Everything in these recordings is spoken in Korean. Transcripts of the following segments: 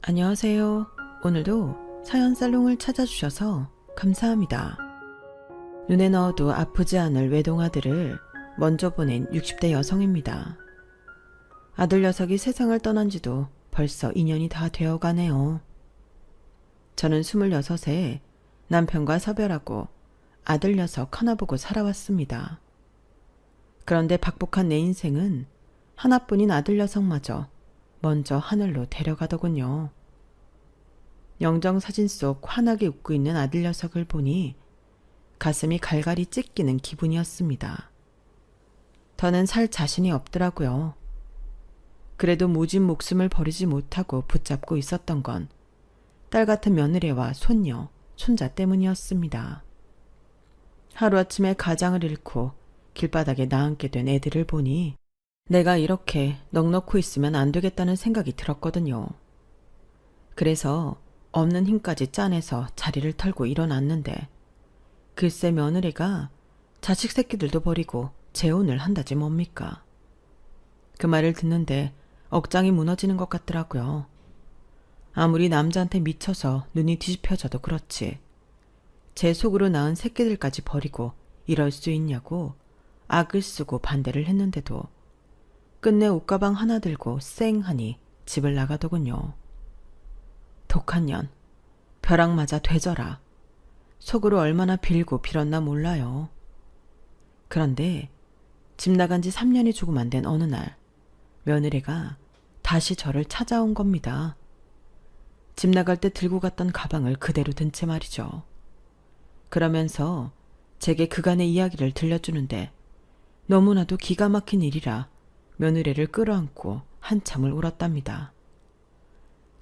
안녕하세요. 오늘도 사연 살롱을 찾아주셔서 감사합니다. 눈에 넣어도 아프지 않을 외동아들을 먼저 보낸 60대 여성입니다. 아들 녀석이 세상을 떠난 지도 벌써 2년이 다 되어가네요. 저는 26에 남편과 사별하고 아들 녀석 하나 보고 살아왔습니다. 그런데 박복한 내 인생은 하나뿐인 아들 녀석마저 먼저 하늘로 데려가더군요. 영정사진 속 환하게 웃고 있는 아들 녀석을 보니 가슴이 갈갈이 찢기는 기분이었습니다. 더는 살 자신이 없더라고요. 그래도 모진 목숨을 버리지 못하고 붙잡고 있었던 건 딸 같은 며느리와 손녀, 손자 때문이었습니다. 하루아침에 가장을 잃고 길바닥에 나앉게 된 애들을 보니 내가 이렇게 넋놓고 있으면 안 되겠다는 생각이 들었거든요. 그래서 없는 힘까지 짜내서 자리를 털고 일어났는데 글쎄 며느리가 자식 새끼들도 버리고 재혼을 한다지 뭡니까. 그 말을 듣는데 억장이 무너지는 것 같더라고요. 아무리 남자한테 미쳐서 눈이 뒤집혀져도 그렇지 제 속으로 낳은 새끼들까지 버리고 이럴 수 있냐고 악을 쓰고 반대를 했는데도 끝내 옷가방 하나 들고 쌩하니 집을 나가더군요. 독한 년, 벼락 맞아 되져라. 속으로 얼마나 빌고 빌었나 몰라요. 그런데 집 나간 지 3년이 조금 안 된 어느 날 며느리가 다시 저를 찾아온 겁니다. 집 나갈 때 들고 갔던 가방을 그대로 든 채 말이죠. 그러면서 제게 그간의 이야기를 들려주는데 너무나도 기가 막힌 일이라 며느리를 끌어안고 한참을 울었답니다.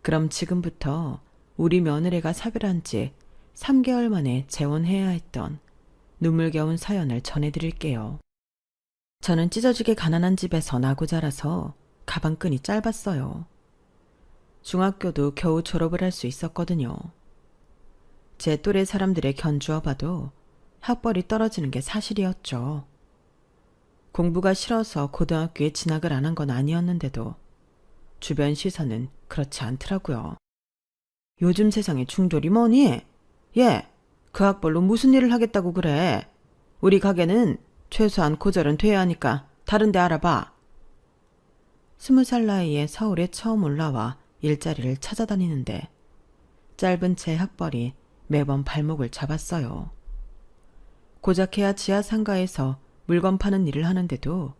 그럼 지금부터 우리 며느리가 사별한 지 3개월 만에 재혼해야 했던 눈물겨운 사연을 전해드릴게요. 저는 찢어지게 가난한 집에서 나고 자라서 가방끈이 짧았어요. 중학교도 겨우 졸업을 할 수 있었거든요. 제 또래 사람들의 견주어 봐도 학벌이 떨어지는 게 사실이었죠. 공부가 싫어서 고등학교에 진학을 안 한 건 아니었는데도 주변 시선은 그렇지 않더라고요. 요즘 세상에 중졸이 뭐니? 얘, 그 학벌로 무슨 일을 하겠다고 그래? 우리 가게는 최소한 고졸은 돼야 하니까 다른 데 알아봐. 20살 나이에 서울에 처음 올라와 일자리를 찾아다니는데 짧은 제 학벌이 매번 발목을 잡았어요. 고작해야 지하 상가에서 물건 파는 일을 하는데도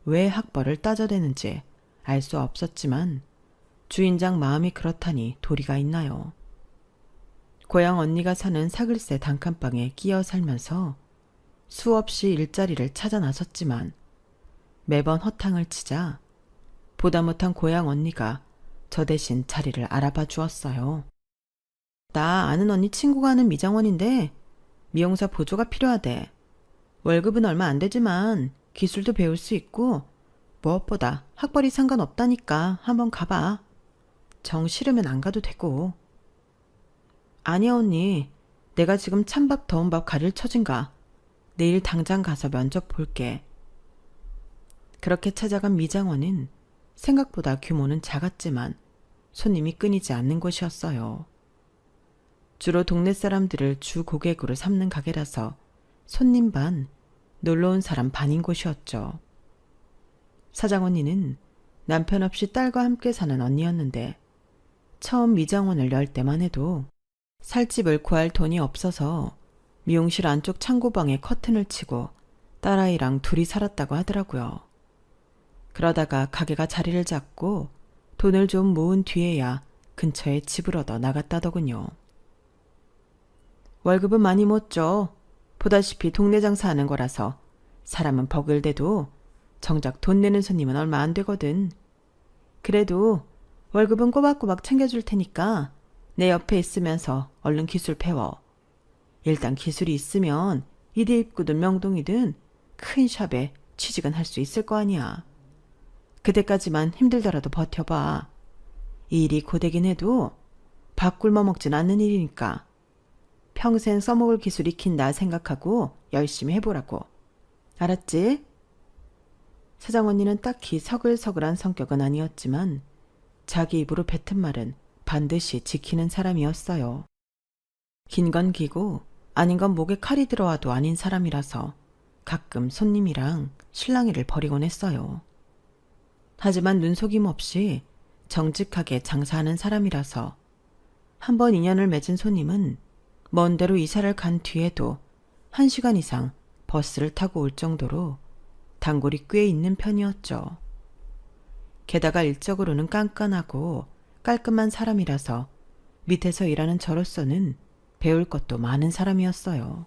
왜 학벌을 따져대는지 알 수 없었지만 주인장 마음이 그렇다니 도리가 있나요. 고향 언니가 사는 사글세 단칸방에 끼어 살면서 수없이 일자리를 찾아 나섰지만 매번 허탕을 치자 보다 못한 고향 언니가 저 대신 자리를 알아봐 주었어요. 나 아는 언니 친구가 하는 미장원인데 미용사 보조가 필요하대. 월급은 얼마 안 되지만 기술도 배울 수 있고 무엇보다 학벌이 상관없다니까 한번 가봐. 정 싫으면 안 가도 되고. 아니야 언니. 내가 지금 찬밥 더운 밥 가릴 처진가. 내일 당장 가서 면접 볼게. 그렇게 찾아간 미장원은 생각보다 규모는 작았지만 손님이 끊이지 않는 곳이었어요. 주로 동네 사람들을 주 고객으로 삼는 가게라서 손님 반, 놀러온 사람 반인 곳이었죠. 사장 언니는 남편 없이 딸과 함께 사는 언니였는데 처음 미장원을 열 때만 해도 살 집을 구할 돈이 없어서 미용실 안쪽 창고방에 커튼을 치고 딸아이랑 둘이 살았다고 하더라고요. 그러다가 가게가 자리를 잡고 돈을 좀 모은 뒤에야 근처에 집을 얻어 나갔다더군요. 월급은 많이 못 줘. 보다시피 동네 장사하는 거라서 사람은 버글대도 정작 돈 내는 손님은 얼마 안 되거든. 그래도 월급은 꼬박꼬박 챙겨줄 테니까 내 옆에 있으면서 얼른 기술 배워. 일단 기술이 있으면 이대 입구든 명동이든 큰 샵에 취직은 할 수 있을 거 아니야. 그때까지만 힘들더라도 버텨봐. 이 일이 고되긴 해도 밥 굶어 먹진 않는 일이니까 평생 써먹을 기술 익힌다 생각하고 열심히 해보라고. 알았지? 사장 언니는 딱히 서글서글한 성격은 아니었지만 자기 입으로 뱉은 말은 반드시 지키는 사람이었어요. 긴 건 기고 아닌 건 목에 칼이 들어와도 아닌 사람이라서 가끔 손님이랑 실랑이를 벌이곤 했어요. 하지만 눈속임 없이 정직하게 장사하는 사람이라서 한번 인연을 맺은 손님은 먼 데로 이사를 간 뒤에도 1시간 이상 버스를 타고 올 정도로 단골이 꽤 있는 편이었죠. 게다가 일적으로는 깐깐하고 깔끔한 사람이라서 밑에서 일하는 저로서는 배울 것도 많은 사람이었어요.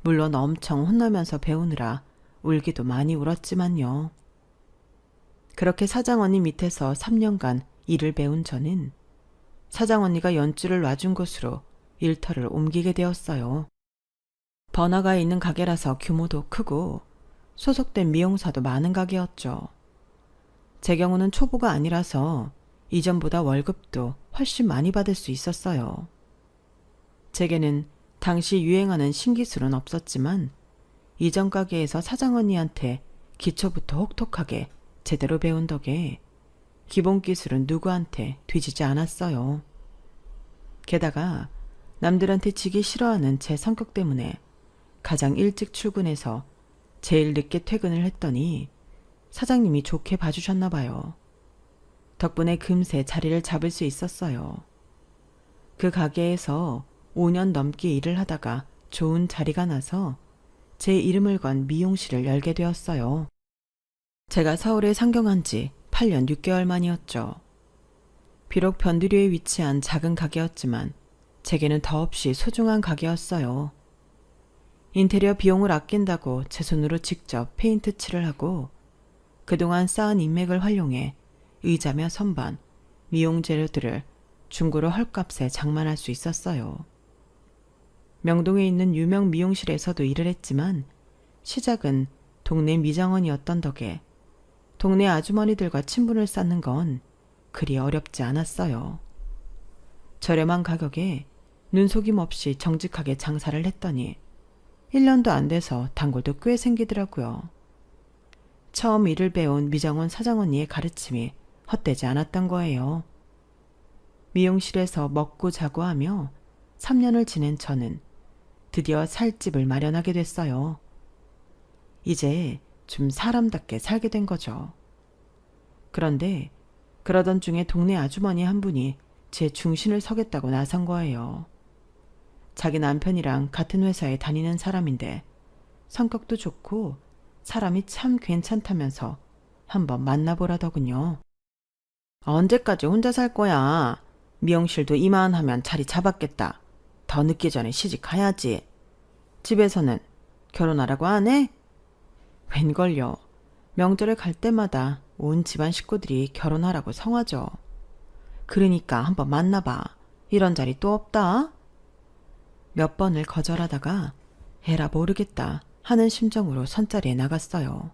물론 엄청 혼나면서 배우느라 울기도 많이 울었지만요. 그렇게 사장 언니 밑에서 3년간 일을 배운 저는 사장 언니가 연줄을 놔준 곳으로 일터를 옮기게 되었어요. 번화가에 있는 가게라서 규모도 크고 소속된 미용사도 많은 가게였죠. 제 경우는 초보가 아니라서 이전보다 월급도 훨씬 많이 받을 수 있었어요. 제게는 당시 유행하는 신기술은 없었지만 이전 가게에서 사장 언니한테 기초부터 혹독하게 제대로 배운 덕에 기본 기술은 누구한테 뒤지지 않았어요. 게다가 남들한테 지기 싫어하는 제 성격 때문에 가장 일찍 출근해서 제일 늦게 퇴근을 했더니 사장님이 좋게 봐주셨나 봐요. 덕분에 금세 자리를 잡을 수 있었어요. 그 가게에서 5년 넘게 일을 하다가 좋은 자리가 나서 제 이름을 건 미용실을 열게 되었어요. 제가 서울에 상경한 지 8년 6개월 만이었죠. 비록 변두리에 위치한 작은 가게였지만 제게는 더없이 소중한 가게였어요. 인테리어 비용을 아낀다고 제 손으로 직접 페인트 칠을 하고 그동안 쌓은 인맥을 활용해 의자며 선반, 미용 재료들을 중고로 헐값에 장만할 수 있었어요. 명동에 있는 유명 미용실에서도 일을 했지만 시작은 동네 미장원이었던 덕에 동네 아주머니들과 친분을 쌓는 건 그리 어렵지 않았어요. 저렴한 가격에 눈속임 없이 정직하게 장사를 했더니 1년도 안 돼서 단골도 꽤 생기더라고요. 처음 일을 배운 미장원 사장 언니의 가르침이 헛되지 않았던 거예요. 미용실에서 먹고 자고 하며 3년을 지낸 저는 드디어 살 집을 마련하게 됐어요. 이제 좀 사람답게 살게 된 거죠. 그런데 그러던 중에 동네 아주머니 한 분이 제 중심을 서겠다고 나선 거예요. 자기 남편이랑 같은 회사에 다니는 사람인데 성격도 좋고 사람이 참 괜찮다면서 한번 만나보라더군요. 언제까지 혼자 살 거야? 미용실도 이만하면 자리 잡았겠다. 더 늦기 전에 시집 가야지. 집에서는 결혼하라고 안 해? 웬걸요. 명절에 갈 때마다 온 집안 식구들이 결혼하라고 성하죠. 그러니까 한번 만나봐. 이런 자리 또 없다. 몇 번을 거절하다가 에라 모르겠다 하는 심정으로 선자리에 나갔어요.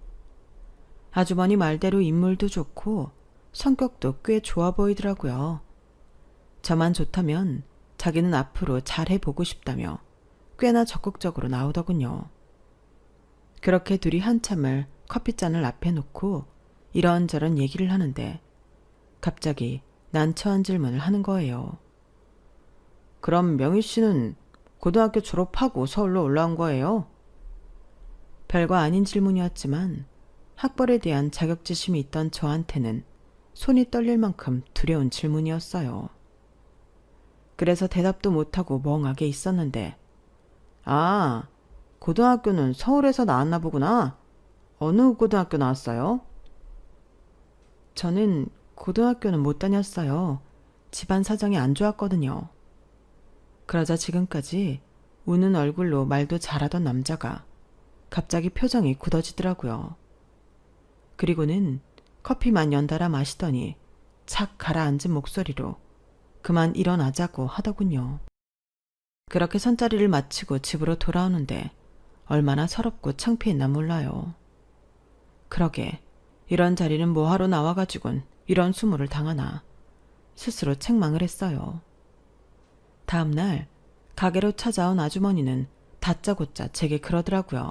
아주머니 말대로 인물도 좋고 성격도 꽤 좋아 보이더라고요. 저만 좋다면 자기는 앞으로 잘해보고 싶다며 꽤나 적극적으로 나오더군요. 그렇게 둘이 한참을 커피잔을 앞에 놓고 이런저런 얘기를 하는데 갑자기 난처한 질문을 하는 거예요. 그럼 명희 씨는 고등학교 졸업하고 서울로 올라온 거예요? 별거 아닌 질문이었지만 학벌에 대한 자격지심이 있던 저한테는 손이 떨릴 만큼 두려운 질문이었어요. 그래서 대답도 못하고 멍하게 있었는데 아, 고등학교는 서울에서 나왔나 보구나. 어느 고등학교 나왔어요? 저는 고등학교는 못 다녔어요. 집안 사정이 안 좋았거든요. 그러자 지금까지 우는 얼굴로 말도 잘하던 남자가 갑자기 표정이 굳어지더라고요. 그리고는 커피만 연달아 마시더니 착 가라앉은 목소리로 그만 일어나자고 하더군요. 그렇게 선자리를 마치고 집으로 돌아오는데 얼마나 서럽고 창피했나 몰라요. 그러게 이런 자리는 뭐하러 나와가지곤 이런 수모를 당하나 스스로 책망을 했어요. 다음날 가게로 찾아온 아주머니는 다짜고짜 제게 그러더라고요.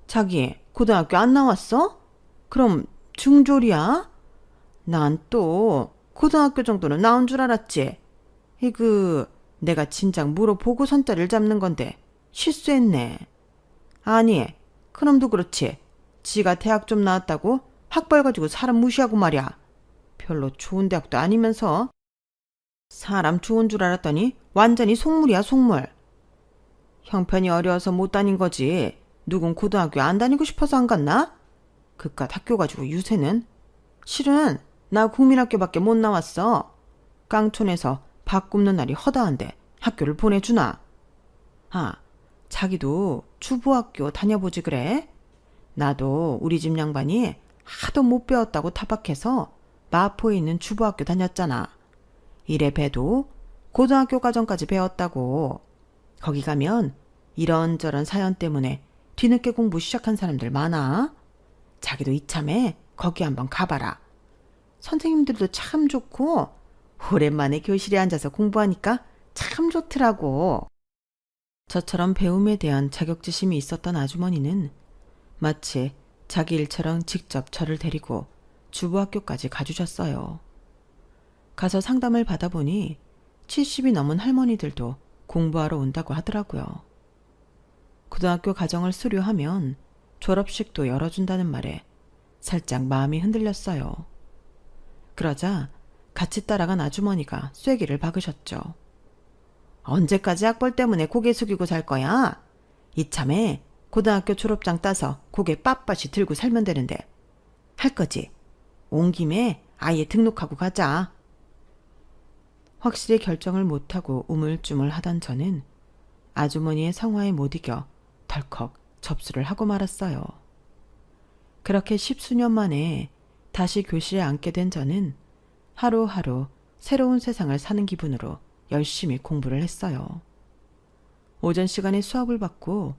자기 고등학교 안 나왔어? 그럼 중졸이야? 난 또 고등학교 정도는 나온 줄 알았지. 내가 진작 물어보고 선자를 잡는 건데 실수했네. 아니, 그놈도 그렇지. 지가 대학 좀 나왔다고 학벌 가지고 사람 무시하고 말이야. 별로 좋은 대학도 아니면서. 사람 좋은 줄 알았더니 완전히 속물이야, 속물. 형편이 어려워서 못 다닌 거지. 누군 고등학교 안 다니고 싶어서 안 갔나? 그깟 학교 가지고 유세는. 실은 나 국민학교밖에 못 나왔어. 깡촌에서 밥 굽는 날이 허다한데 학교를 보내주나? 아, 자기도 주부학교 다녀보지 그래? 나도 우리 집 양반이 하도 못 배웠다고 타박해서 마포에 있는 주부학교 다녔잖아. 이래 봬도 고등학교 과정까지 배웠다고. 거기 가면 이런저런 사연 때문에 뒤늦게 공부 시작한 사람들 많아. 자기도 이참에 거기 한번 가봐라. 선생님들도 참 좋고 오랜만에 교실에 앉아서 공부하니까 참 좋더라고. 저처럼 배움에 대한 자격지심이 있었던 아주머니는 마치 자기 일처럼 직접 저를 데리고 주부학교까지 가주셨어요. 가서 상담을 받아보니 70이 넘은 할머니들도 공부하러 온다고 하더라고요. 고등학교 과정을 수료하면 졸업식도 열어준다는 말에 살짝 마음이 흔들렸어요. 그러자 같이 따라간 아주머니가 쐐기를 박으셨죠. 언제까지 학벌 때문에 고개 숙이고 살 거야? 이참에 고등학교 졸업장 따서 고개 빳빳이 들고 살면 되는데. 할 거지? 온 김에 아예 등록하고 가자. 확실히 결정을 못하고 우물쭈물 하던 저는 아주머니의 성화에 못 이겨 덜컥 접수를 하고 말았어요. 그렇게 10수년 만에 다시 교실에 앉게 된 저는 하루하루 새로운 세상을 사는 기분으로 열심히 공부를 했어요. 오전 시간에 수업을 받고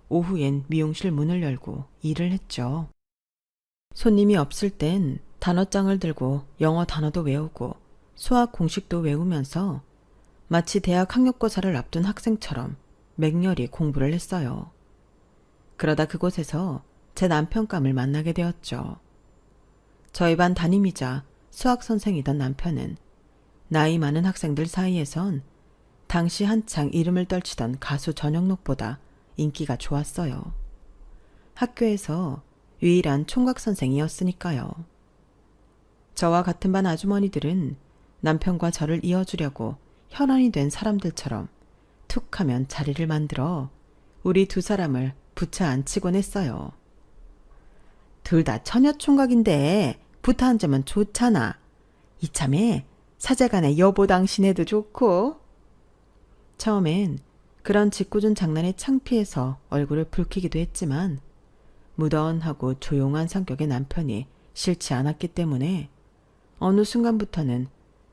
오후엔 미용실 문을 열고 일을 했죠. 손님이 없을 땐 단어장을 들고 영어 단어도 외우고 수학 공식도 외우면서 마치 대학 학력고사를 앞둔 학생처럼 맹렬히 공부를 했어요. 그러다 그곳에서 제 남편감을 만나게 되었죠. 저희 반 담임이자 수학 선생이던 남편은 나이 많은 학생들 사이에선 당시 한창 이름을 떨치던 가수 전영록보다 인기가 좋았어요. 학교에서 유일한 총각 선생이었으니까요. 저와 같은 반 아주머니들은 남편과 저를 이어주려고 혈안이 된 사람들처럼 툭 하면 자리를 만들어 우리 두 사람을 붙여 앉히곤 했어요. 둘 다 처녀총각인데 붙어 앉으면 좋잖아. 이참에 사제간의 여보 당신에도 좋고. 처음엔 그런 짓궂은 장난에 창피해서 얼굴을 붉히기도 했지만 무던하고 조용한 성격의 남편이 싫지 않았기 때문에 어느 순간부터는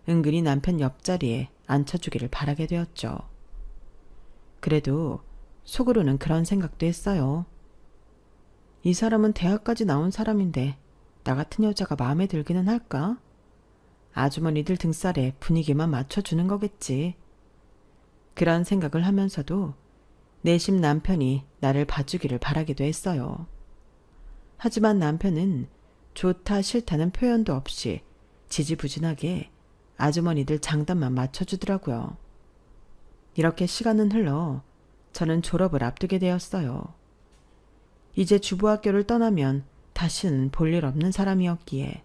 은근히 남편 옆자리에 앉혀주기를 바라게 되었죠. 그래도 속으로는 그런 생각도 했어요. 이 사람은 대학까지 나온 사람인데 나 같은 여자가 마음에 들기는 할까? 아주머니들 등살에 분위기만 맞춰주는 거겠지. 그런 생각을 하면서도 내심 남편이 나를 봐주기를 바라기도 했어요. 하지만 남편은 좋다 싫다는 표현도 없이 지지부진하게 아주머니들 장단만 맞춰주더라고요. 이렇게 시간은 흘러 저는 졸업을 앞두게 되었어요. 이제 주부학교를 떠나면 다시는 볼 일 없는 사람이었기에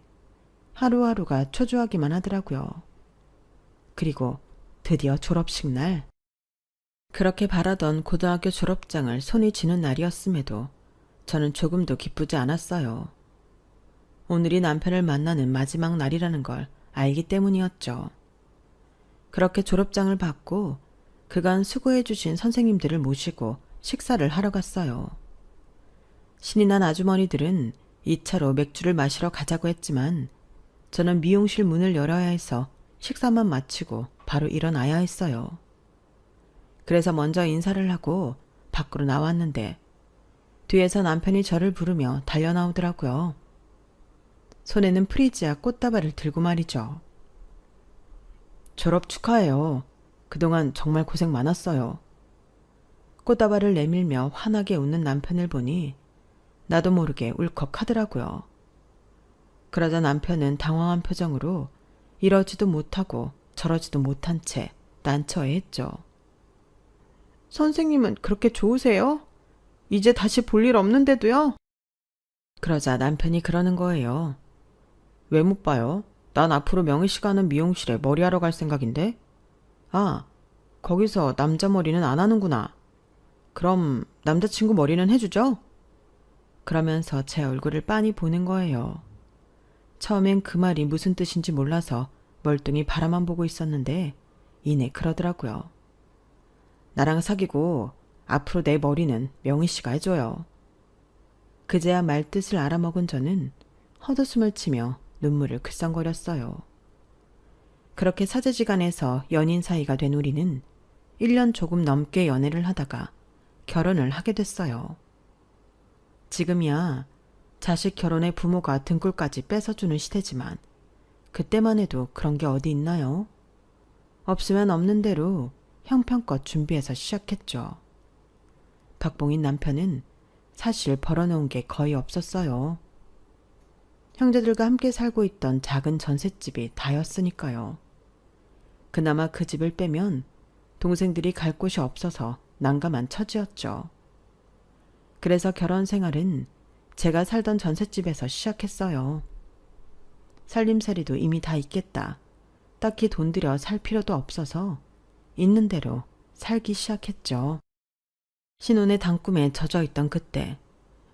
하루하루가 초조하기만 하더라고요. 그리고 드디어 졸업식 날. 그렇게 바라던 고등학교 졸업장을 손이 쥐는 날이었음에도 저는 조금도 기쁘지 않았어요. 오늘이 남편을 만나는 마지막 날이라는 걸 알기 때문이었죠. 그렇게 졸업장을 받고 그간 수고해 주신 선생님들을 모시고 식사를 하러 갔어요. 신이 난 아주머니들은 2차로 맥주를 마시러 가자고 했지만 저는 미용실 문을 열어야 해서 식사만 마치고 바로 일어나야 했어요. 그래서 먼저 인사를 하고 밖으로 나왔는데 뒤에서 남편이 저를 부르며 달려나오더라고요. 손에는 프리지아 꽃다발을 들고 말이죠. 졸업 축하해요. 그동안 정말 고생 많았어요. 꽃다발을 내밀며 환하게 웃는 남편을 보니 나도 모르게 울컥하더라고요. 그러자 남편은 당황한 표정으로 이러지도 못하고 저러지도 못한 채 난처해했죠. 선생님은 그렇게 좋으세요? 이제 다시 볼 일 없는데도요? 그러자 남편이 그러는 거예요. 왜 못 봐요? 난 앞으로 명희 씨가 하는 미용실에 머리하러 갈 생각인데? 아, 거기서 남자 머리는 안 하는구나. 그럼 남자친구 머리는 해주죠? 그러면서 제 얼굴을 빤히 보는 거예요. 처음엔 그 말이 무슨 뜻인지 몰라서 멀뚱히 바라만 보고 있었는데 이내 그러더라고요. 나랑 사귀고 앞으로 내 머리는 명희 씨가 해줘요. 그제야 말뜻을 알아먹은 저는 헛웃음을 치며 눈물을 글썽거렸어요. 그렇게 사제지간에서 연인 사이가 된 우리는 1년 조금 넘게 연애를 하다가 결혼을 하게 됐어요. 지금이야 자식 결혼에 부모가 등골까지 뺏어주는 시대지만 그때만 해도 그런 게 어디 있나요? 없으면 없는 대로 형편껏 준비해서 시작했죠. 박봉인 남편은 사실 벌어놓은 게 거의 없었어요. 형제들과 함께 살고 있던 작은 전셋집이 다였으니까요. 그나마 그 집을 빼면 동생들이 갈 곳이 없어서 난감한 처지였죠. 그래서 결혼 생활은 제가 살던 전셋집에서 시작했어요. 살림살이도 이미 다 있겠다. 딱히 돈 들여 살 필요도 없어서 있는 대로 살기 시작했죠. 신혼의 단꿈에 젖어있던 그때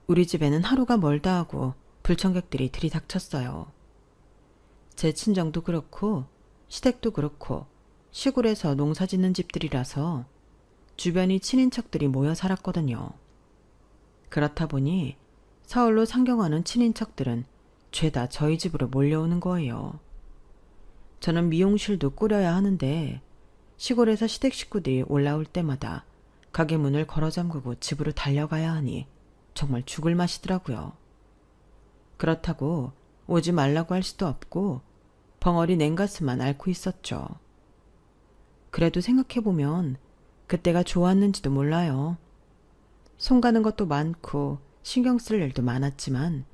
우리 집에는 하루가 멀다 하고 불청객들이 들이닥쳤어요. 제 친정도 그렇고 시댁도 그렇고 시골에서 농사 짓는 집들이라서 주변이 친인척들이 모여 살았거든요. 그렇다 보니 서울로 상경하는 친인척들은 죄다 저희 집으로 몰려오는 거예요. 저는 미용실도 꾸려야 하는데 시골에서 시댁 식구들이 올라올 때마다 가게 문을 걸어 잠그고 집으로 달려가야 하니 정말 죽을 맛이더라고요. 그렇다고 오지 말라고 할 수도 없고 벙어리 냉가슴만 앓고 있었죠. 그래도 생각해보면 그때가 좋았는지도 몰라요. 손 가는 것도 많고 신경 쓸 일도 많았지만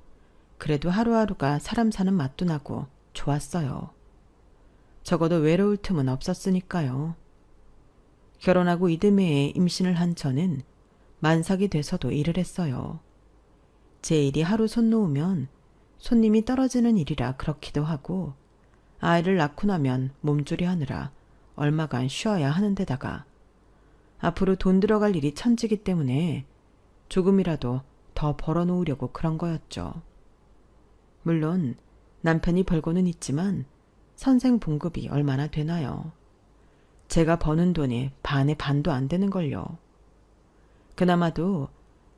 그래도 하루하루가 사람 사는 맛도 나고 좋았어요. 적어도 외로울 틈은 없었으니까요. 결혼하고 이듬해에 임신을 한 저는 만삭이 돼서도 일을 했어요. 제 일이 하루 손 놓으면 손님이 떨어지는 일이라 그렇기도 하고 아이를 낳고 나면 몸조리 하느라 얼마간 쉬어야 하는 데다가 앞으로 돈 들어갈 일이 천지기 때문에 조금이라도 더 벌어놓으려고 그런 거였죠. 물론 남편이 벌고는 있지만 선생 봉급이 얼마나 되나요? 제가 버는 돈의 반의 반도 안 되는걸요. 그나마도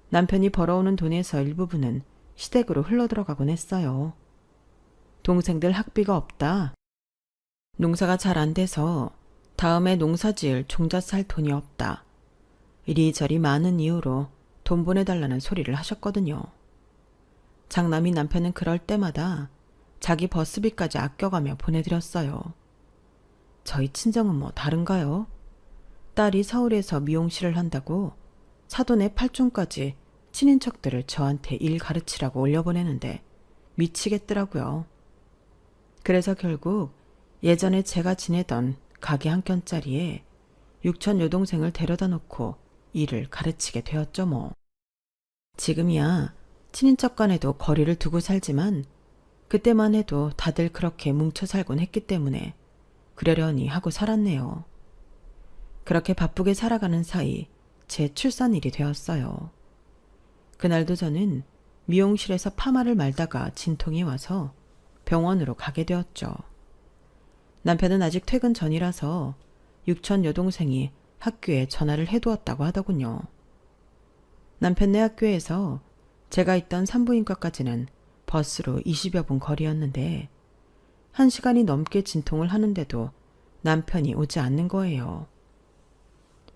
남편이 벌어오는 돈에서 일부분은 시댁으로 흘러들어가곤 했어요. 동생들 학비가 없다. 농사가 잘 안 돼서 다음에 농사 지을 종자 살 돈이 없다. 이리저리 많은 이유로 돈 보내달라는 소리를 하셨거든요. 장남이 남편은 그럴 때마다 자기 버스비까지 아껴가며 보내드렸어요. 저희 친정은 뭐 다른가요? 딸이 서울에서 미용실을 한다고 사돈의 팔촌까지 친인척들을 저한테 일 가르치라고 올려보내는데 미치겠더라고요. 그래서 결국 예전에 제가 지내던 가게 한 켠자리에 육촌 여동생을 데려다 놓고 일을 가르치게 되었죠 뭐. 지금이야 친인척 간에도 거리를 두고 살지만 그때만 해도 다들 그렇게 뭉쳐 살곤 했기 때문에 그러려니 하고 살았네요. 그렇게 바쁘게 살아가는 사이 제 출산일이 되었어요. 그날도 저는 미용실에서 파마를 말다가 진통이 와서 병원으로 가게 되었죠. 남편은 아직 퇴근 전이라서 육촌 여동생이 학교에 전화를 해두었다고 하더군요. 남편네 학교에서 제가 있던 산부인과까지는 버스로 20여 분 거리였는데 1시간이 넘게 진통을 하는데도 남편이 오지 않는 거예요.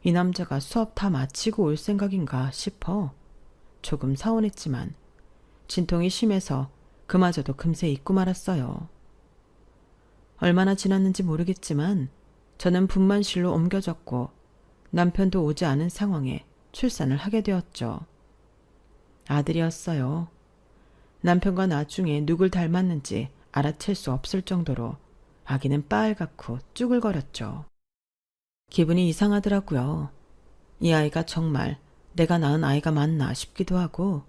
이 남자가 수업 다 마치고 올 생각인가 싶어 조금 서운했지만 진통이 심해서 그마저도 금세 잊고 말았어요. 얼마나 지났는지 모르겠지만 저는 분만실로 옮겨졌고 남편도 오지 않은 상황에 출산을 하게 되었죠. 아들이었어요. 남편과 나중에 누굴 닮았는지 알아챌 수 없을 정도로 아기는 빨갛고 쭈글거렸죠. 기분이 이상하더라고요. 이 아이가 정말 내가 낳은 아이가 맞나 싶기도 하고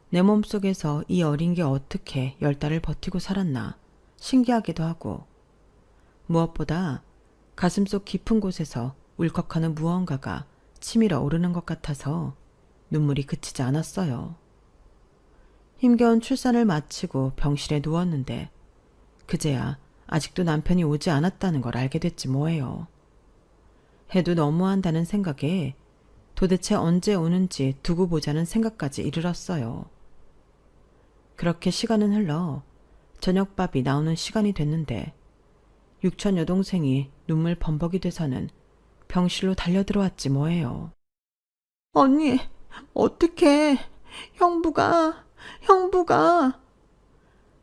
내 몸속에서 이 어린 게 어떻게 10달을 버티고 살았나 신기하기도 하고 무엇보다 가슴속 깊은 곳에서 울컥하는 무언가가 치밀어 오르는 것 같아서 눈물이 그치지 않았어요. 힘겨운 출산을 마치고 병실에 누웠는데 그제야 아직도 남편이 오지 않았다는 걸 알게 됐지 뭐예요. 해도 너무한다는 생각에 도대체 언제 오는지 두고 보자는 생각까지 이르렀어요. 그렇게 시간은 흘러 저녁밥이 나오는 시간이 됐는데 육천 여동생이 눈물 범벅이 돼서는 병실로 달려들어왔지 뭐예요. 언니, 어떡해. 형부가.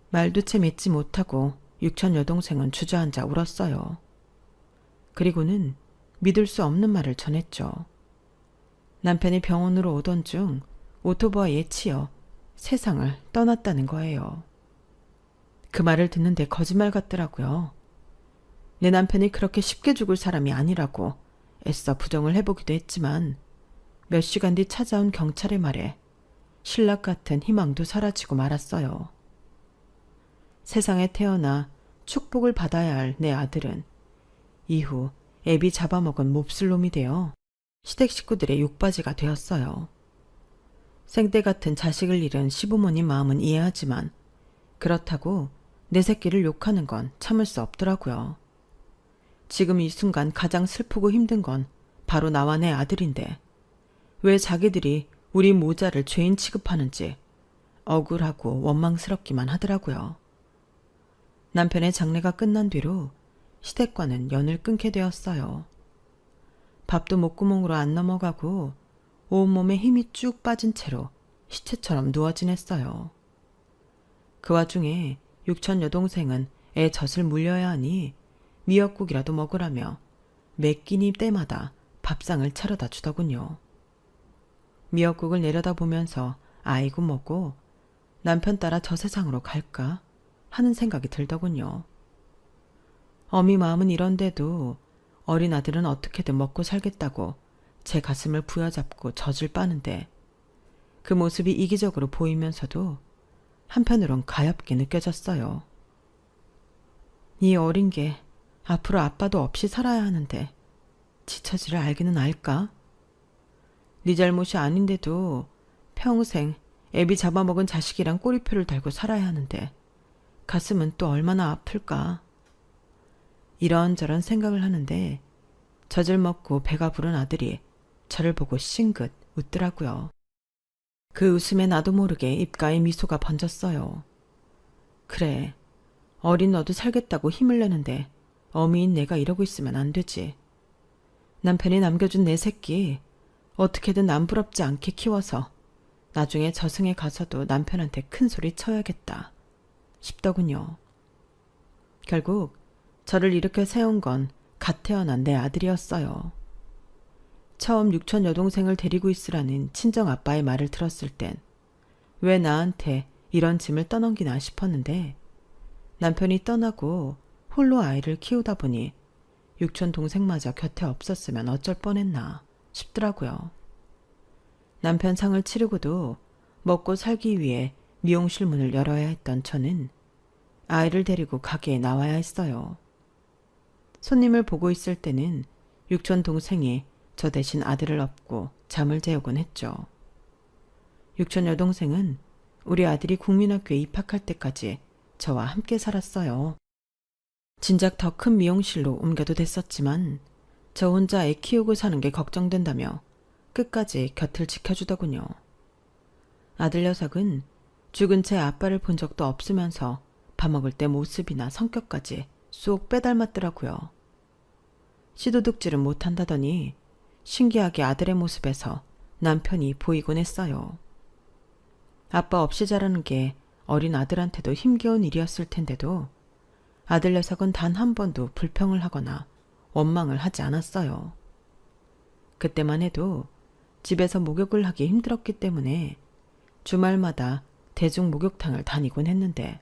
말도 채 맺지 못하고 육천 여동생은 주저앉아 울었어요. 그리고는 믿을 수 없는 말을 전했죠. 남편이 병원으로 오던 중 오토바이에 치여 세상을 떠났다는 거예요. 그 말을 듣는데 거짓말 같더라고요. 내 남편이 그렇게 쉽게 죽을 사람이 아니라고 애써 부정을 해보기도 했지만 몇 시간 뒤 찾아온 경찰의 말에 신락 같은 희망도 사라지고 말았어요. 세상에 태어나 축복을 받아야 할 내 아들은 이후 애비 잡아먹은 몹쓸 놈이 되어 시댁 식구들의 욕바지가 되었어요. 생떼 같은 자식을 잃은 시부모님 마음은 이해하지만 그렇다고 내 새끼를 욕하는 건 참을 수 없더라고요. 지금 이 순간 가장 슬프고 힘든 건 바로 나와 내 아들인데 왜 자기들이 우리 모자를 죄인 취급하는지 억울하고 원망스럽기만 하더라고요. 남편의 장례가 끝난 뒤로 시댁과는 연을 끊게 되었어요. 밥도 목구멍으로 안 넘어가고 온몸에 힘이 쭉 빠진 채로 시체처럼 누워 지냈어요. 그 와중에 육천 여동생은 애 젖을 물려야 하니 미역국이라도 먹으라며 매 끼니 때마다 밥상을 차려다 주더군요. 미역국을 내려다보면서 아이고 뭐고 남편 따라 저 세상으로 갈까 하는 생각이 들더군요. 어미 마음은 이런데도 어린 아들은 어떻게든 먹고 살겠다고 제 가슴을 부여잡고 젖을 빠는데 그 모습이 이기적으로 보이면서도 한편으론 가엾게 느껴졌어요. 이 어린 게 앞으로 아빠도 없이 살아야 하는데 지처지를 알기는 알까? 네 잘못이 아닌데도 평생 애비 잡아먹은 자식이랑 꼬리표를 달고 살아야 하는데 가슴은 또 얼마나 아플까? 이런저런 생각을 하는데 젖을 먹고 배가 부른 아들이 저를 보고 싱긋 웃더라고요. 그 웃음에 나도 모르게 입가에 미소가 번졌어요. 그래, 어린 너도 살겠다고 힘을 내는데 어미인 내가 이러고 있으면 안 되지. 남편이 남겨준 내 새끼 어떻게든 남부럽지 않게 키워서 나중에 저승에 가서도 남편한테 큰 소리 쳐야겠다 싶더군요. 결국 저를 이렇게 세운 건 갓 태어난 내 아들이었어요. 처음 육촌 여동생을 데리고 있으라는 친정 아빠의 말을 들었을 땐 왜 나한테 이런 짐을 떠넘기나 싶었는데 남편이 떠나고 홀로 아이를 키우다 보니 육촌 동생마저 곁에 없었으면 어쩔 뻔했나 싶더라고요. 남편 상을 치르고도 먹고 살기 위해 미용실 문을 열어야 했던 저는 아이를 데리고 가게에 나와야 했어요. 손님을 보고 있을 때는 육촌 동생이 저 대신 아들을 업고 잠을 재우곤 했죠. 육촌 여동생은 우리 아들이 국민학교에 입학할 때까지 저와 함께 살았어요. 진작 더 큰 미용실로 옮겨도 됐었지만 저 혼자 애 키우고 사는 게 걱정된다며 끝까지 곁을 지켜주더군요. 아들 녀석은 죽은 채 아빠를 본 적도 없으면서 밥 먹을 때 모습이나 성격까지 쏙 빼닮았더라고요. 시도둑질은 못한다더니 신기하게 아들의 모습에서 남편이 보이곤 했어요. 아빠 없이 자라는 게 어린 아들한테도 힘겨운 일이었을 텐데도 아들 녀석은 단 한 번도 불평을 하거나 원망을 하지 않았어요. 그때만 해도 집에서 목욕을 하기 힘들었기 때문에 주말마다 대중 목욕탕을 다니곤 했는데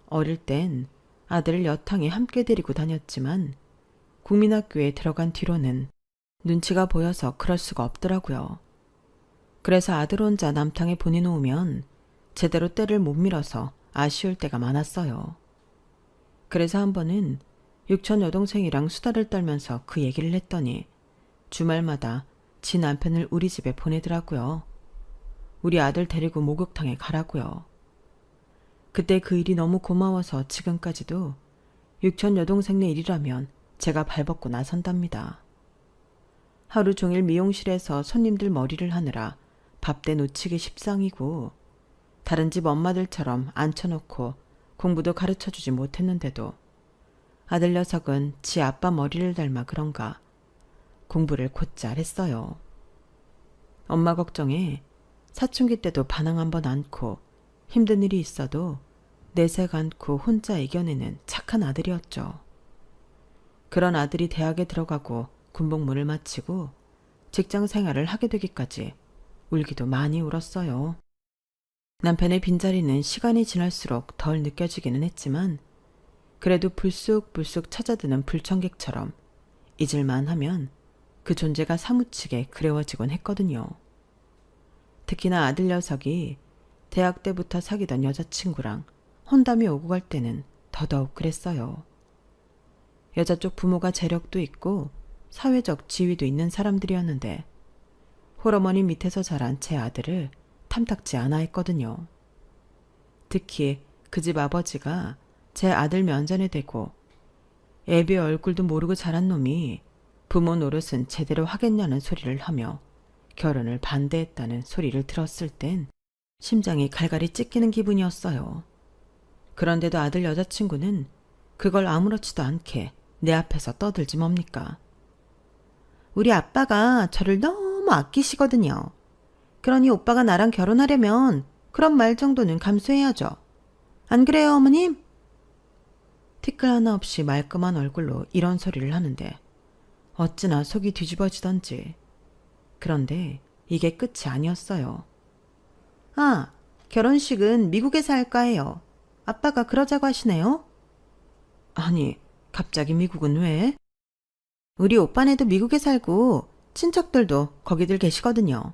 어릴 땐 아들을 여탕에 함께 데리고 다녔지만 국민학교에 들어간 뒤로는 눈치가 보여서 그럴 수가 없더라고요. 그래서 아들 혼자 남탕에 보내놓으면 제대로 때를 못 밀어서 아쉬울 때가 많았어요. 그래서 한 번은 육촌 여동생이랑 수다를 떨면서 그 얘기를 했더니 주말마다 지 남편을 우리 집에 보내더라고요. 우리 아들 데리고 목욕탕에 가라고요. 그때 그 일이 너무 고마워서 지금까지도 육촌 여동생네 일이라면 제가 발벗고 나선답니다. 하루 종일 미용실에서 손님들 머리를 하느라 밥대 놓치기 십상이고 다른 집 엄마들처럼 앉혀놓고 공부도 가르쳐주지 못했는데도 아들 녀석은 지 아빠 머리를 닮아 그런가 공부를 곧잘 했어요. 엄마 걱정에 사춘기 때도 반항 한번 않고 힘든 일이 있어도 내색 않고 혼자 이겨내는 착한 아들이었죠. 그런 아들이 대학에 들어가고 군복무를 마치고 직장 생활을 하게 되기까지 울기도 많이 울었어요. 남편의 빈자리는 시간이 지날수록 덜 느껴지기는 했지만 그래도 불쑥불쑥 찾아드는 불청객처럼 잊을만 하면 그 존재가 사무치게 그리워지곤 했거든요. 특히나 아들 녀석이 대학 때부터 사귀던 여자친구랑 혼담이 오고 갈 때는 더더욱 그랬어요. 여자 쪽 부모가 재력도 있고 사회적 지위도 있는 사람들이었는데 홀어머니 밑에서 자란 제 아들을 탐탁지 않아 했거든요. 특히 그 집 아버지가 제 아들 면전에 대고 애비 얼굴도 모르고 자란 놈이 부모 노릇은 제대로 하겠냐는 소리를 하며 결혼을 반대했다는 소리를 들었을 땐 심장이 갈갈이 찢기는 기분이었어요. 그런데도 아들 여자친구는 그걸 아무렇지도 않게 내 앞에서 떠들지 뭡니까? 우리 아빠가 저를 너무 아끼시거든요. 그러니 오빠가 나랑 결혼하려면 그런 말 정도는 감수해야죠. 안 그래요, 어머님? 티끌 하나 없이 말끔한 얼굴로 이런 소리를 하는데 어찌나 속이 뒤집어지던지. 그런데 이게 끝이 아니었어요. 아, 결혼식은 미국에서 할까 해요. 아빠가 그러자고 하시네요. 아니, 갑자기 미국은 왜? 우리 오빠네도 미국에 살고 친척들도 거기들 계시거든요.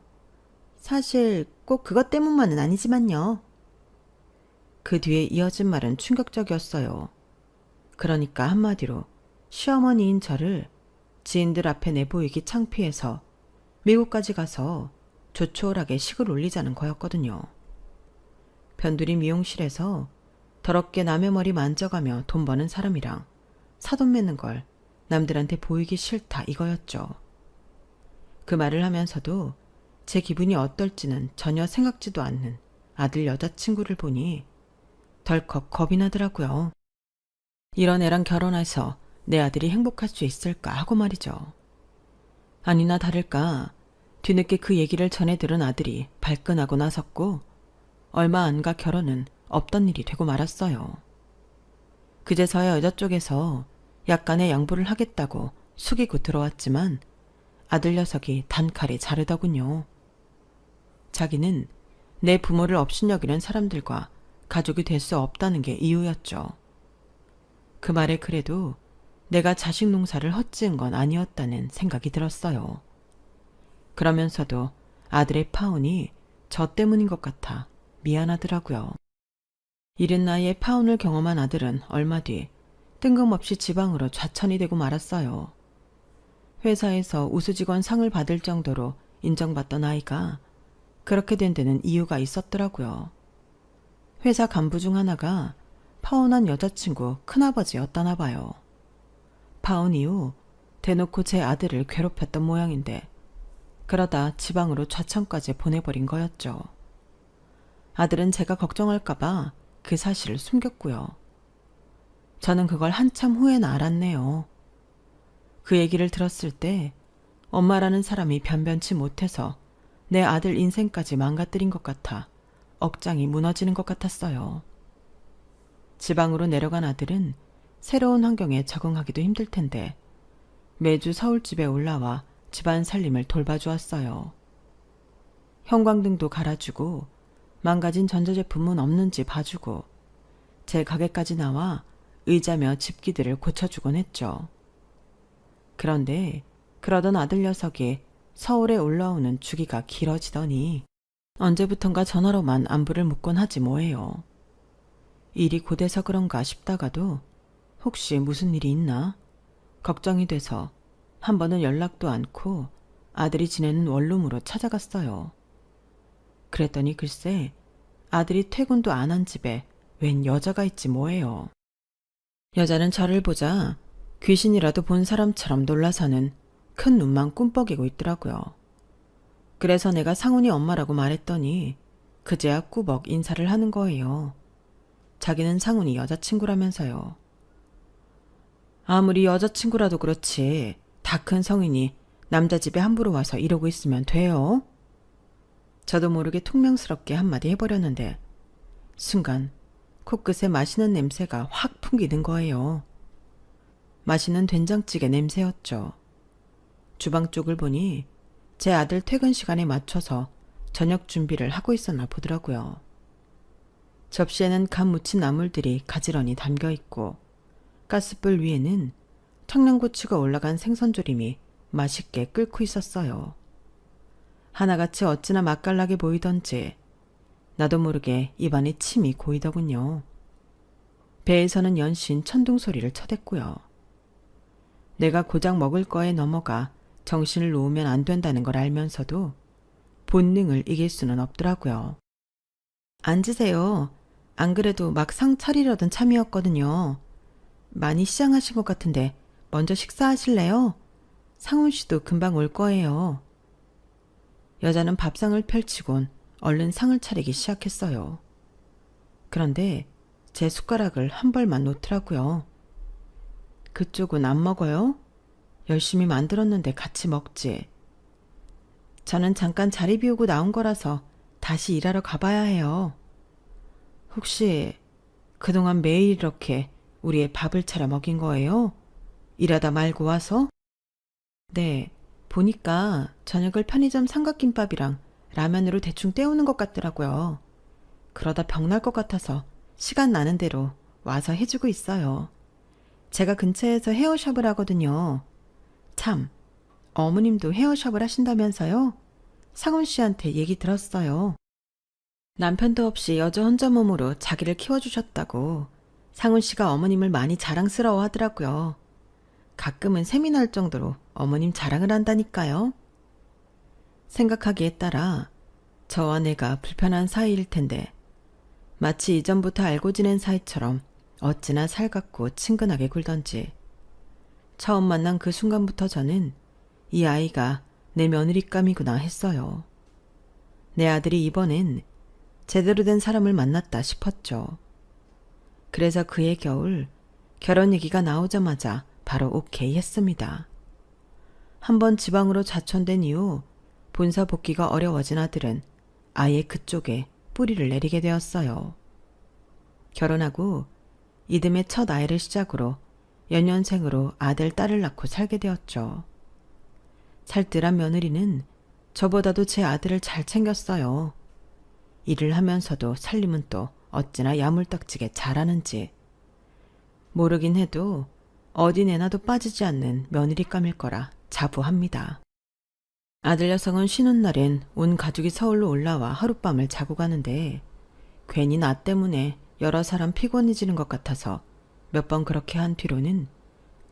사실 꼭 그것 때문만은 아니지만요. 그 뒤에 이어진 말은 충격적이었어요. 그러니까 한마디로 시어머니인 저를 지인들 앞에 내보이기 창피해서 미국까지 가서 조촐하게 식을 올리자는 거였거든요. 변두리 미용실에서 더럽게 남의 머리 만져가며 돈 버는 사람이랑 사돈 맺는 걸 남들한테 보이기 싫다 이거였죠. 그 말을 하면서도 제 기분이 어떨지는 전혀 생각지도 않는 아들 여자친구를 보니 덜컥 겁이 나더라고요. 이런 애랑 결혼해서 내 아들이 행복할 수 있을까 하고 말이죠. 아니나 다를까 뒤늦게 그 얘기를 전해 들은 아들이 발끈하고 나섰고 얼마 안 가 결혼은 없던 일이 되고 말았어요. 그제서야 여자 쪽에서 약간의 양보를 하겠다고 숙이고 들어왔지만 아들 녀석이 단칼에 자르더군요. 자기는 내 부모를 업신여기는 사람들과 가족이 될 수 없다는 게 이유였죠. 그 말에 그래도 내가 자식 농사를 헛지은 건 아니었다는 생각이 들었어요. 그러면서도 아들의 파혼이 저 때문인 것 같아 미안하더라고요. 이른 나이에 파혼을 경험한 아들은 얼마 뒤 뜬금없이 지방으로 좌천이 되고 말았어요. 회사에서 우수직원 상을 받을 정도로 인정받던 아이가 그렇게 된 데는 이유가 있었더라고요. 회사 간부 중 하나가 파혼한 여자친구 큰아버지였다나 봐요. 파혼 이후 대놓고 제 아들을 괴롭혔던 모양인데 그러다 지방으로 좌천까지 보내버린 거였죠. 아들은 제가 걱정할까봐 그 사실을 숨겼고요. 저는 그걸 한참 후에나 알았네요. 그 얘기를 들었을 때 엄마라는 사람이 변변치 못해서 내 아들 인생까지 망가뜨린 것 같아 억장이 무너지는 것 같았어요. 지방으로 내려간 아들은 새로운 환경에 적응하기도 힘들 텐데 매주 서울집에 올라와 집안 살림을 돌봐주었어요. 형광등도 갈아주고 망가진 전자제품은 없는지 봐주고 제 가게까지 나와 의자며 집기들을 고쳐주곤 했죠. 그런데 그러던 아들 녀석이 서울에 올라오는 주기가 길어지더니 언제부턴가 전화로만 안부를 묻곤 하지 뭐예요. 일이 고돼서 그런가 싶다가도 혹시 무슨 일이 있나 걱정이 돼서 한 번은 연락도 않고 아들이 지내는 원룸으로 찾아갔어요. 그랬더니 글쎄 아들이 퇴근도 안 한 집에 웬 여자가 있지 뭐예요. 여자는 저를 보자 귀신이라도 본 사람처럼 놀라서는 큰 눈만 꿈뻑이고 있더라고요. 그래서 내가 상훈이 엄마라고 말했더니 그제야 꾸벅 인사를 하는 거예요. 자기는 상훈이 여자친구라면서요. 아무리 여자친구라도 그렇지 다 큰 성인이 남자 집에 함부로 와서 이러고 있으면 돼요? 저도 모르게 퉁명스럽게 한마디 해버렸는데 순간 코끝에 맛있는 냄새가 확 풍기는 거예요. 맛있는 된장찌개 냄새였죠. 주방 쪽을 보니 제 아들 퇴근 시간에 맞춰서 저녁 준비를 하고 있었나 보더라고요. 접시에는 간 무친 나물들이 가지런히 담겨 있고 가스불 위에는 청양고추가 올라간 생선조림이 맛있게 끓고 있었어요. 하나같이 어찌나 맛깔나게 보이던지 나도 모르게 입안에 침이 고이더군요. 배에서는 연신 천둥 소리를 쳐댔고요. 내가 고작 먹을 거에 넘어가 정신을 놓으면 안 된다는 걸 알면서도 본능을 이길 수는 없더라고요. 앉으세요. 안 그래도 막 상 차리려던 참이었거든요. 많이 시장하신 것 같은데 먼저 식사하실래요? 상훈 씨도 금방 올 거예요. 여자는 밥상을 펼치곤 얼른 상을 차리기 시작했어요. 그런데 제 숟가락을 한 벌만 놓더라고요. 그쪽은 안 먹어요? 열심히 만들었는데 같이 먹지. 저는 잠깐 자리 비우고 나온 거라서 다시 일하러 가봐야 해요. 혹시 그동안 매일 이렇게 우리의 밥을 차려 먹인 거예요? 일하다 말고 와서? 네, 보니까 저녁을 편의점 삼각김밥이랑 라면으로 대충 때우는 것 같더라고요. 그러다 병날 것 같아서 시간 나는 대로 와서 해주고 있어요. 제가 근처에서 헤어샵을 하거든요. 참, 어머님도 헤어샵을 하신다면서요? 상훈 씨한테 얘기 들었어요. 남편도 없이 여자 혼자 몸으로 자기를 키워주셨다고 상훈 씨가 어머님을 많이 자랑스러워 하더라고요. 가끔은 셈이 날 정도로 어머님 자랑을 한다니까요. 생각하기에 따라 저와 내가 불편한 사이일 텐데 마치 이전부터 알고 지낸 사이처럼 어찌나 살갑고 친근하게 굴던지 처음 만난 그 순간부터 저는 이 아이가 내 며느리감이구나 했어요. 내 아들이 이번엔 제대로 된 사람을 만났다 싶었죠. 그래서 그해 겨울 결혼 얘기가 나오자마자 바로 오케이 했습니다. 한번 지방으로 자천된 이후 본사 복귀가 어려워진 아들은 아예 그쪽에 뿌리를 내리게 되었어요. 결혼하고 이듬해 첫 아이를 시작으로 연년생으로 아들, 딸을 낳고 살게 되었죠. 살뜰한 며느리는 저보다도 제 아들을 잘 챙겼어요. 일을 하면서도 살림은 또 어찌나 야물딱지게 잘하는지. 모르긴 해도 어디 내놔도 빠지지 않는 며느리감일 거라 자부합니다. 아들 녀석은 쉬는 날엔 온 가족이 서울로 올라와 하룻밤을 자고 가는데 괜히 나 때문에 여러 사람 피곤해지는 것 같아서 몇 번 그렇게 한 뒤로는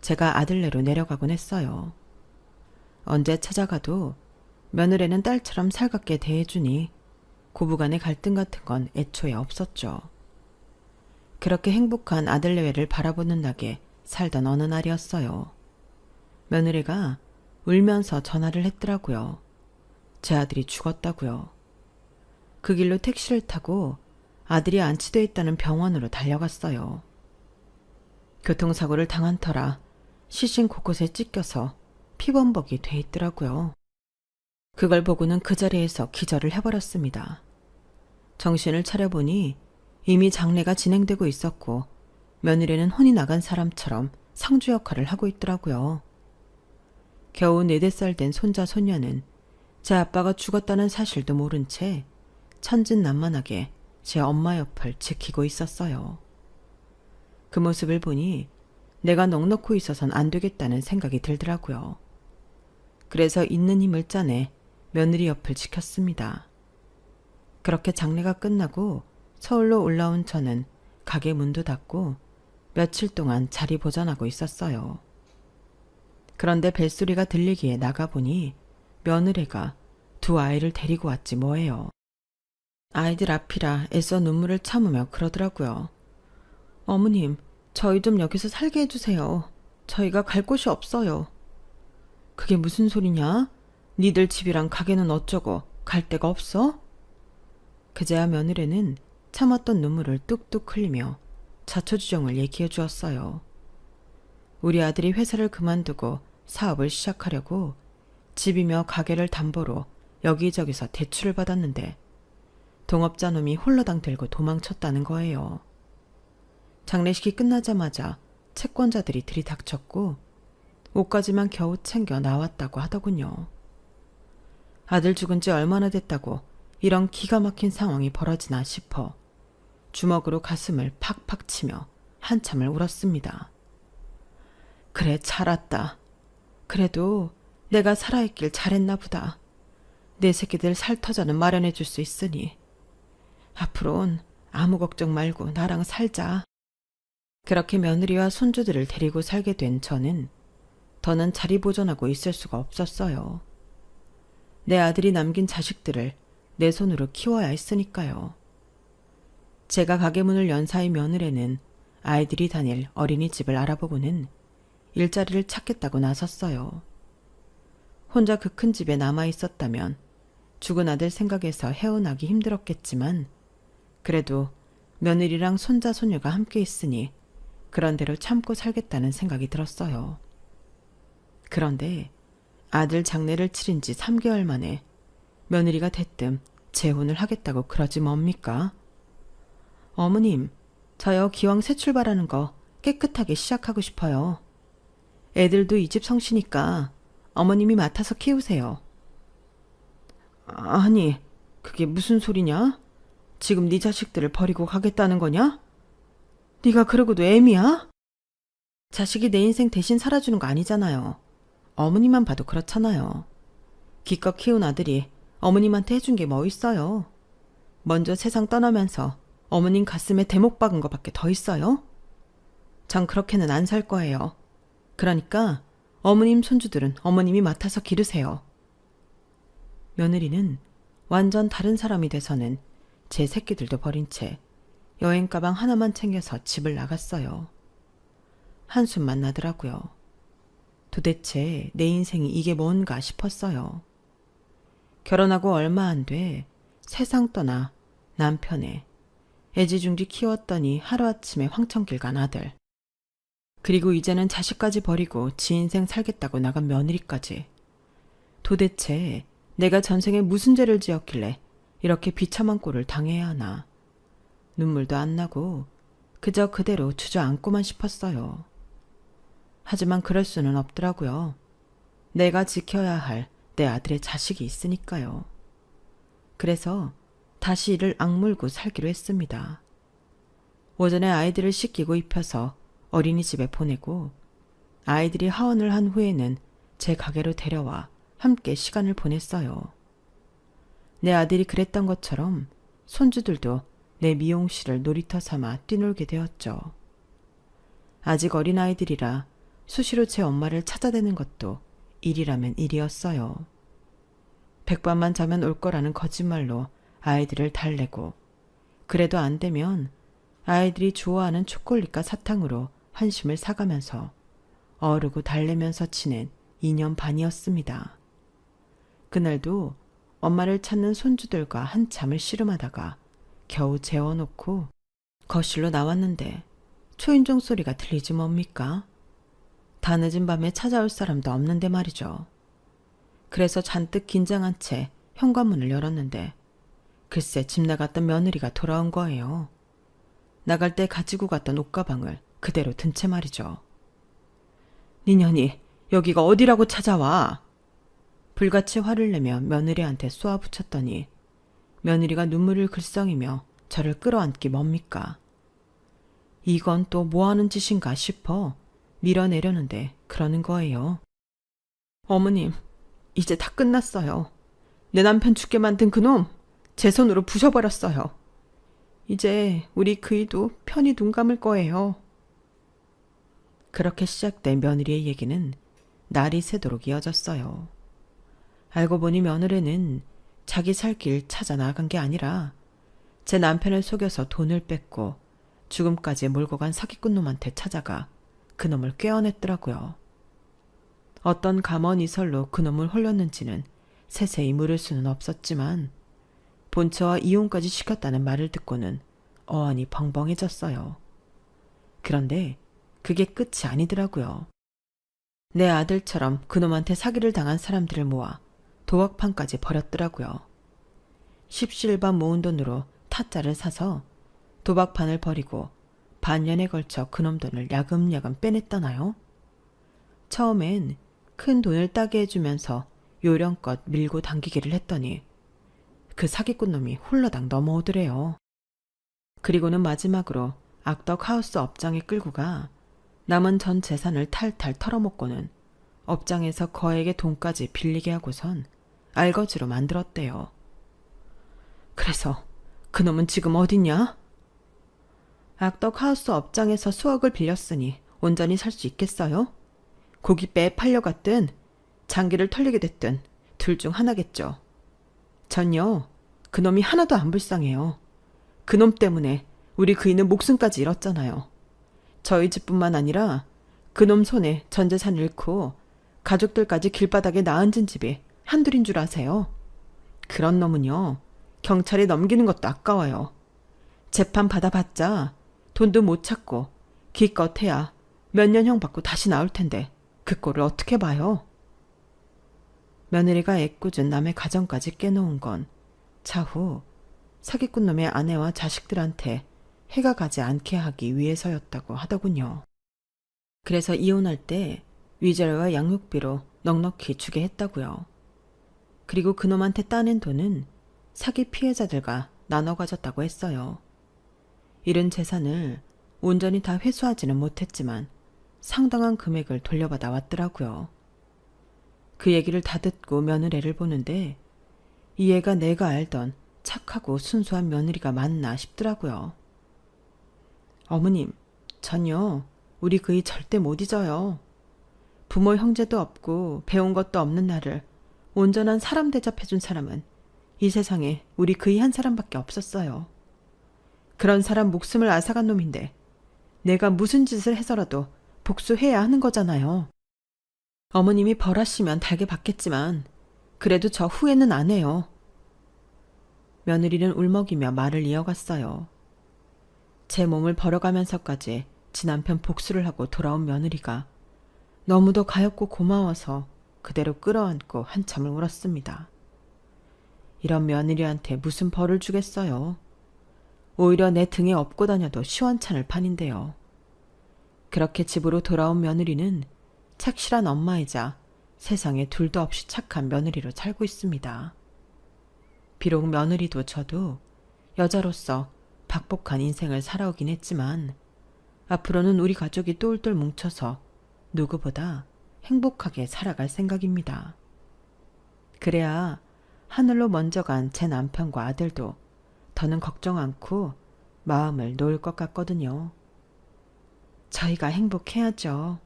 제가 아들네로 내려가곤 했어요. 언제 찾아가도 며느리는 딸처럼 살갑게 대해주니 고부간의 갈등 같은 건 애초에 없었죠. 그렇게 행복한 아들내외를 바라보는 낙에 살던 어느 날이었어요. 며느리가 울면서 전화를 했더라고요. 제 아들이 죽었다고요. 그 길로 택시를 타고 아들이 안치돼 있다는 병원으로 달려갔어요. 교통사고를 당한 터라 시신 곳곳에 찢겨서 피범벅이 돼 있더라고요. 그걸 보고는 그 자리에서 기절을 해버렸습니다. 정신을 차려보니 이미 장례가 진행되고 있었고 며느리는 혼이 나간 사람처럼 상주 역할을 하고 있더라고요. 겨우 4~5살 된 손자 손녀는 제 아빠가 죽었다는 사실도 모른 채 천진난만하게 제 엄마 옆을 지키고 있었어요. 그 모습을 보니 내가 넋놓고 있어선 안 되겠다는 생각이 들더라고요. 그래서 있는 힘을 짜내 며느리 옆을 지켰습니다. 그렇게 장례가 끝나고 서울로 올라온 저는 가게 문도 닫고 며칠 동안 자리 보전하고 있었어요. 그런데 벨소리가 들리기에 나가보니 며느리가 두 아이를 데리고 왔지 뭐예요. 아이들 앞이라 애써 눈물을 참으며 그러더라고요. 어머님, 저희 좀 여기서 살게 해주세요. 저희가 갈 곳이 없어요. 그게 무슨 소리냐? 니들 집이랑 가게는 어쩌고 갈 데가 없어? 그제야 며느리는 참았던 눈물을 뚝뚝 흘리며 자초지종을 얘기해 주었어요. 우리 아들이 회사를 그만두고 사업을 시작하려고 집이며 가게를 담보로 여기저기서 대출을 받았는데 동업자 놈이 홀라당 들고 도망쳤다는 거예요. 장례식이 끝나자마자 채권자들이 들이닥쳤고 옷까지만 겨우 챙겨 나왔다고 하더군요. 아들 죽은 지 얼마나 됐다고 이런 기가 막힌 상황이 벌어지나 싶어 주먹으로 가슴을 팍팍 치며 한참을 울었습니다. 그래, 잘았다. 그래도 내가 살아있길 잘했나 보다. 내 새끼들 살터전은 마련해 줄 수 있으니 앞으론 아무 걱정 말고 나랑 살자. 그렇게 며느리와 손주들을 데리고 살게 된 저는 더는 자리 보존하고 있을 수가 없었어요. 내 아들이 남긴 자식들을 내 손으로 키워야 했으니까요. 제가 가게 문을 연 사이 며느리는 아이들이 다닐 어린이집을 알아보고는 일자리를 찾겠다고 나섰어요. 혼자 그 큰 집에 남아 있었다면 죽은 아들 생각에서 헤어나기 힘들었겠지만 그래도 며느리랑 손자 손녀가 함께 있으니 그런 대로 참고 살겠다는 생각이 들었어요. 그런데 아들 장례를 치른 지 3개월 만에 며느리가 대뜸 재혼을 하겠다고 그러지 뭡니까? 어머님, 저요 기왕 새 출발하는 거 깨끗하게 시작하고 싶어요. 애들도 이 집 성씨니까 어머님이 맡아서 키우세요. 아니, 그게 무슨 소리냐? 지금 네 자식들을 버리고 가겠다는 거냐? 네가 그러고도 애미야? 자식이 내 인생 대신 살아주는 거 아니잖아요. 어머니만 봐도 그렇잖아요. 기껏 키운 아들이 어머님한테 해준 게 뭐 있어요? 먼저 세상 떠나면서 어머님 가슴에 대목 박은 거밖에 더 있어요? 전 그렇게는 안 살 거예요. 그러니까 어머님 손주들은 어머님이 맡아서 기르세요. 며느리는 완전 다른 사람이 돼서는 제 새끼들도 버린 채 여행 가방 하나만 챙겨서 집을 나갔어요. 한숨만 나더라고요. 도대체 내 인생이 이게 뭔가 싶었어요. 결혼하고 얼마 안 돼 세상 떠나 남편에 애지중지 키웠더니 하루아침에 황천길 간 아들. 그리고 이제는 자식까지 버리고 지 인생 살겠다고 나간 며느리까지. 도대체 내가 전생에 무슨 죄를 지었길래 이렇게 비참한 꼴을 당해야 하나. 눈물도 안 나고 그저 그대로 주저앉고만 싶었어요. 하지만 그럴 수는 없더라고요. 내가 지켜야 할 내 아들의 자식이 있으니까요. 그래서 다시 이를 악물고 살기로 했습니다. 오전에 아이들을 씻기고 입혀서 어린이집에 보내고 아이들이 하원을 한 후에는 제 가게로 데려와 함께 시간을 보냈어요. 내 아들이 그랬던 것처럼 손주들도 내 미용실을 놀이터 삼아 뛰놀게 되었죠. 아직 어린아이들이라 수시로 제 엄마를 찾아대는 것도 일이라면 일이었어요. 백반만 자면 올 거라는 거짓말로 아이들을 달래고 그래도 안 되면 아이들이 좋아하는 초콜릿과 사탕으로 환심을 사가면서 어르고 달래면서 지낸 2년 반이었습니다. 그날도 엄마를 찾는 손주들과 한참을 씨름하다가 겨우 재워놓고 거실로 나왔는데 초인종 소리가 들리지 뭡니까? 다 늦은 밤에 찾아올 사람도 없는데 말이죠. 그래서 잔뜩 긴장한 채 현관문을 열었는데 글쎄 집 나갔던 며느리가 돌아온 거예요. 나갈 때 가지고 갔던 옷가방을 그대로 든 채 말이죠. 니년이 여기가 어디라고 찾아와? 불같이 화를 내며 며느리한테 쏘아붙였더니 며느리가 눈물을 글썽이며 저를 끌어안기 뭡니까? 이건 또 뭐 하는 짓인가 싶어 밀어내려는데 그러는 거예요. 어머님, 이제 다 끝났어요. 내 남편 죽게 만든 그놈 제 손으로 부셔버렸어요. 이제 우리 그이도 편히 눈 감을 거예요. 그렇게 시작된 며느리의 얘기는 날이 새도록 이어졌어요. 알고 보니 며느리는 자기 살 길 찾아 나간 게 아니라 제 남편을 속여서 돈을 뺏고 죽음까지 몰고 간 사기꾼 놈한테 찾아가 그놈을 꿰어냈더라고요. 어떤 감언이설로 그놈을 홀렸는지는 세세히 물을 수는 없었지만 본처와 이혼까지 시켰다는 말을 듣고는 어안이 벙벙해졌어요. 그런데 그게 끝이 아니더라고요. 내 아들처럼 그놈한테 사기를 당한 사람들을 모아 도박판까지 벌였더라고요. 십시일반 모은 돈으로 타짜를 사서 도박판을 벌이고 반년에 걸쳐 그놈 돈을 야금야금 빼냈다나요? 처음엔 큰 돈을 따게 해주면서 요령껏 밀고 당기기를 했더니 그 사기꾼 놈이 홀라당 넘어오더래요. 그리고는 마지막으로 악덕 하우스 업장에 끌고 가 남은 전 재산을 탈탈 털어먹고는 업장에서 거액의 돈까지 빌리게 하고선 알거지로 만들었대요. 그래서 그놈은 지금 어딨냐? 악덕 하우스 업장에서 수억을 빌렸으니 온전히 살 수 있겠어요? 고깃배에 팔려갔든 장기를 털리게 됐든 둘 중 하나겠죠. 전요, 그놈이 하나도 안 불쌍해요. 그놈 때문에 우리 그이는 목숨까지 잃었잖아요. 저희 집뿐만 아니라 그놈 손에 전 재산 잃고 가족들까지 길바닥에 나앉은 집이 한둘인 줄 아세요? 그런 놈은요, 경찰에 넘기는 것도 아까워요. 재판 받아봤자 돈도 못 찾고 기껏해야 몇 년형 받고 다시 나올 텐데 그 꼴을 어떻게 봐요? 며느리가 애꿎은 남의 가정까지 깨놓은 건 차후 사기꾼 놈의 아내와 자식들한테 해가 가지 않게 하기 위해서였다고 하더군요. 그래서 이혼할 때 위자료와 양육비로 넉넉히 주게 했다고요. 그리고 그놈한테 따낸 돈은 사기 피해자들과 나눠 가졌다고 했어요. 잃은 재산을 온전히 다 회수하지는 못했지만 상당한 금액을 돌려받아 왔더라고요. 그 얘기를 다 듣고 며느리를 보는데 이 애가 내가 알던 착하고 순수한 며느리가 맞나 싶더라고요. 어머님, 전요 우리 그이 절대 못 잊어요. 부모 형제도 없고 배운 것도 없는 나를 온전한 사람 대접해준 사람은 이 세상에 우리 그이 한 사람밖에 없었어요. 그런 사람 목숨을 앗아간 놈인데 내가 무슨 짓을 해서라도 복수해야 하는 거잖아요. 어머님이 벌하시면 달게 받겠지만 그래도 저 후회는 안 해요. 며느리는 울먹이며 말을 이어갔어요. 제 몸을 벌어가면서까지 지 남편 복수를 하고 돌아온 며느리가 너무도 가엾고 고마워서 그대로 끌어안고 한참을 울었습니다. 이런 며느리한테 무슨 벌을 주겠어요. 오히려 내 등에 업고 다녀도 시원찮을 판인데요. 그렇게 집으로 돌아온 며느리는 착실한 엄마이자 세상에 둘도 없이 착한 며느리로 살고 있습니다. 비록 며느리도 저도 여자로서 박복한 인생을 살아오긴 했지만 앞으로는 우리 가족이 똘똘 뭉쳐서 누구보다 행복하게 살아갈 생각입니다. 그래야 하늘로 먼저 간 제 남편과 아들도 더는 걱정 않고 마음을 놓을 것 같거든요. 저희가 행복해야죠.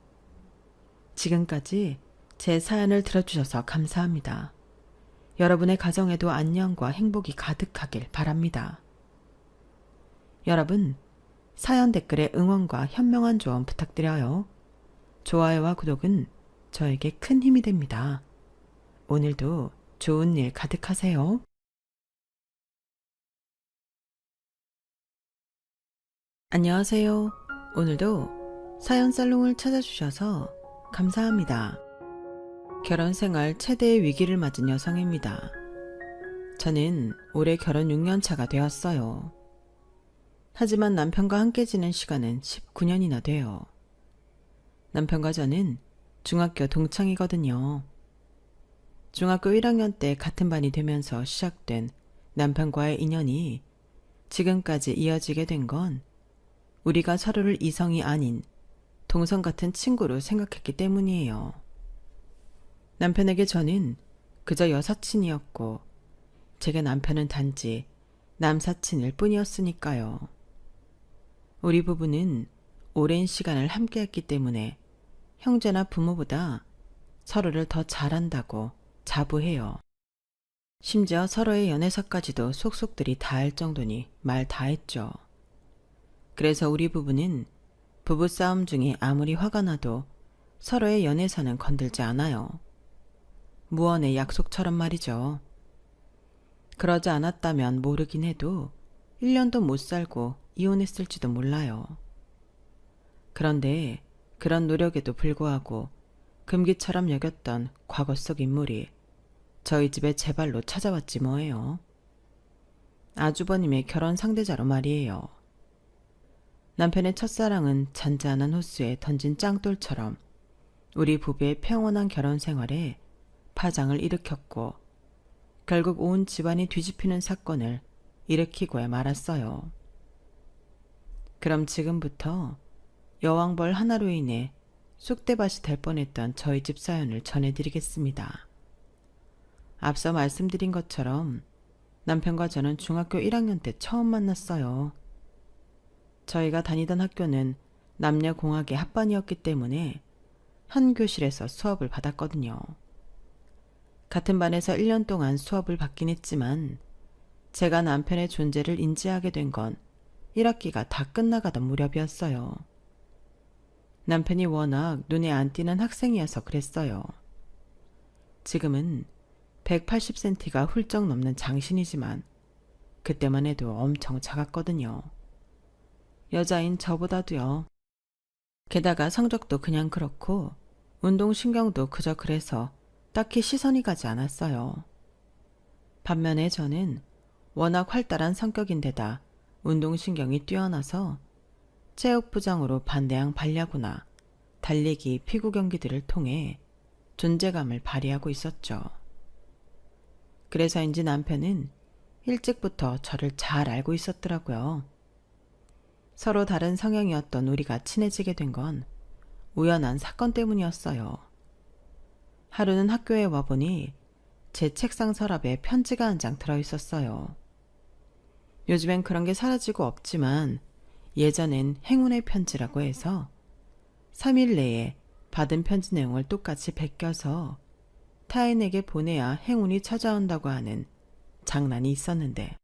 지금까지 제 사연을 들어주셔서 감사합니다. 여러분의 가정에도 안녕과 행복이 가득하길 바랍니다. 여러분, 사연 댓글에 응원과 현명한 조언 부탁드려요. 좋아요와 구독은 저에게 큰 힘이 됩니다. 오늘도 좋은 일 가득하세요. 안녕하세요. 오늘도 사연 살롱을 찾아주셔서 감사합니다. 결혼 생활 최대의 위기를 맞은 여성입니다. 저는 올해 결혼 6년 차가 되었어요. 하지만 남편과 함께 지낸 시간은 19년이나 돼요. 남편과 저는 중학교 동창이거든요. 중학교 1학년 때 같은 반이 되면서 시작된 남편과의 인연이 지금까지 이어지게 된 건 우리가 서로를 이성이 아닌 동성 같은 친구로 생각했기 때문이에요. 남편에게 저는 그저 여사친이었고 제게 남편은 단지 남사친일 뿐이었으니까요. 우리 부부는 오랜 시간을 함께했기 때문에 형제나 부모보다 서로를 더 잘한다고 자부해요. 심지어 서로의 연애사까지도 속속들이 다 할 정도니 말 다 했죠. 그래서 우리 부부는 부부싸움 중에 아무리 화가 나도 서로의 연애사는 건들지 않아요. 무언의 약속처럼 말이죠. 그러지 않았다면 모르긴 해도 1년도 못 살고 이혼했을지도 몰라요. 그런데 그런 노력에도 불구하고 금기처럼 여겼던 과거 속 인물이 저희 집에 제 발로 찾아왔지 뭐예요. 아주버님의 결혼 상대자로 말이에요. 남편의 첫사랑은 잔잔한 호수에 던진 짱돌처럼 우리 부부의 평온한 결혼 생활에 파장을 일으켰고 결국 온 집안이 뒤집히는 사건을 일으키고야 말았어요. 그럼 지금부터 여왕벌 하나로 인해 쑥대밭이 될 뻔했던 저희 집 사연을 전해드리겠습니다. 앞서 말씀드린 것처럼 남편과 저는 중학교 1학년 때 처음 만났어요. 저희가 다니던 학교는 남녀공학의 합반이었기 때문에 한 교실에서 수업을 받았거든요. 같은 반에서 1년 동안 수업을 받긴 했지만 제가 남편의 존재를 인지하게 된 건 1학기가 다 끝나가던 무렵이었어요. 남편이 워낙 눈에 안 띄는 학생이어서 그랬어요. 지금은 180cm가 훌쩍 넘는 장신이지만 그때만 해도 엄청 작았거든요. 여자인 저보다도요. 게다가 성적도 그냥 그렇고 운동신경도 그저 그래서 딱히 시선이 가지 않았어요. 반면에 저는 워낙 활달한 성격인데다 운동신경이 뛰어나서 체육부장으로 반대항 발야구나 달리기, 피구 경기들을 통해 존재감을 발휘하고 있었죠. 그래서인지 남편은 일찍부터 저를 잘 알고 있었더라고요. 서로 다른 성향이었던 우리가 친해지게 된 건 우연한 사건 때문이었어요. 하루는 학교에 와보니 제 책상 서랍에 편지가 한 장 들어있었어요. 요즘엔 그런 게 사라지고 없지만 예전엔 행운의 편지라고 해서 3일 내에 받은 편지 내용을 똑같이 베껴서 타인에게 보내야 행운이 찾아온다고 하는 장난이 있었는데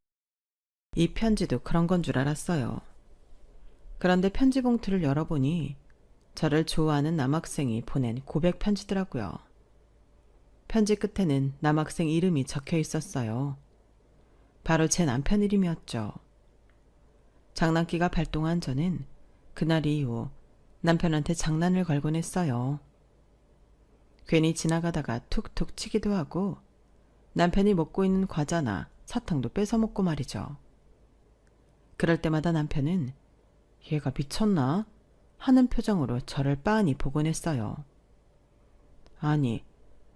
이 편지도 그런 건 줄 알았어요. 그런데 편지 봉투를 열어보니 저를 좋아하는 남학생이 보낸 고백 편지더라고요. 편지 끝에는 남학생 이름이 적혀 있었어요. 바로 제 남편 이름이었죠. 장난기가 발동한 저는 그날 이후 남편한테 장난을 걸곤 했어요. 괜히 지나가다가 툭툭 치기도 하고 남편이 먹고 있는 과자나 사탕도 뺏어 먹고 말이죠. 그럴 때마다 남편은 얘가 미쳤나? 하는 표정으로 저를 빤히 보곤 했어요. 아니,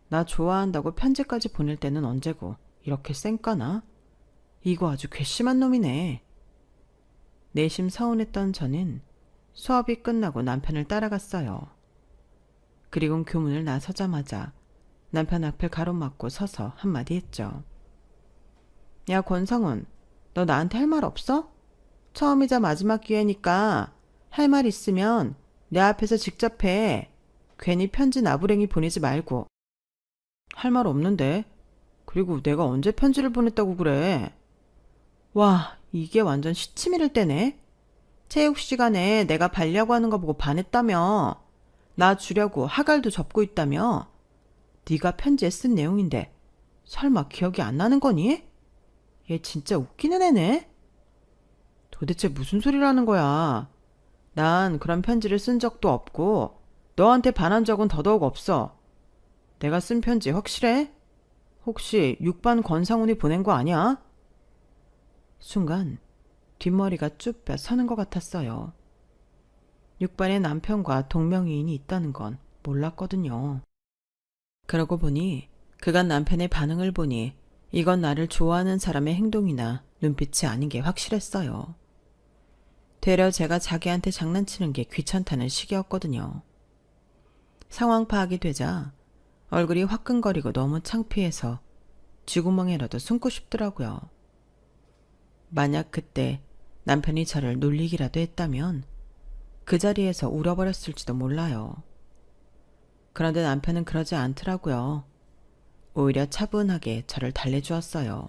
나 좋아한다고 편지까지 보낼 때는 언제고 이렇게 쌩까나? 이거 아주 괘씸한 놈이네. 내심 서운했던 저는 수업이 끝나고 남편을 따라갔어요. 그리고 교문을 나서자마자 남편 앞을 가로막고 서서 한마디 했죠. 야, 권성훈, 너 나한테 할 말 없어? 처음이자 마지막 기회니까 할 말 있으면 내 앞에서 직접 해. 괜히 편지 나부랭이 보내지 말고. 할 말 없는데. 그리고 내가 언제 편지를 보냈다고 그래. 와, 이게 완전 시치미를 떼네. 체육 시간에 내가 발려고 하는 거 보고 반했다며. 나 주려고 하갈도 접고 있다며. 네가 편지에 쓴 내용인데 설마 기억이 안 나는 거니? 얘 진짜 웃기는 애네. 도대체 무슨 소리라는 거야. 난 그런 편지를 쓴 적도 없고 너한테 반한 적은 더더욱 없어. 내가 쓴 편지 확실해? 혹시 6반 권상훈이 보낸 거 아니야? 순간 뒷머리가 쭈뼛 서는 것 같았어요. 6반에 남편과 동명이인이 있다는 건 몰랐거든요. 그러고 보니 그간 남편의 반응을 보니 이건 나를 좋아하는 사람의 행동이나 눈빛이 아닌 게 확실했어요. 되려 제가 자기한테 장난치는 게 귀찮다는 식이었거든요. 상황 파악이 되자 얼굴이 화끈거리고 너무 창피해서 쥐구멍이라도 숨고 싶더라고요. 만약 그때 남편이 저를 놀리기라도 했다면 그 자리에서 울어버렸을지도 몰라요. 그런데 남편은 그러지 않더라고요. 오히려 차분하게 저를 달래주었어요.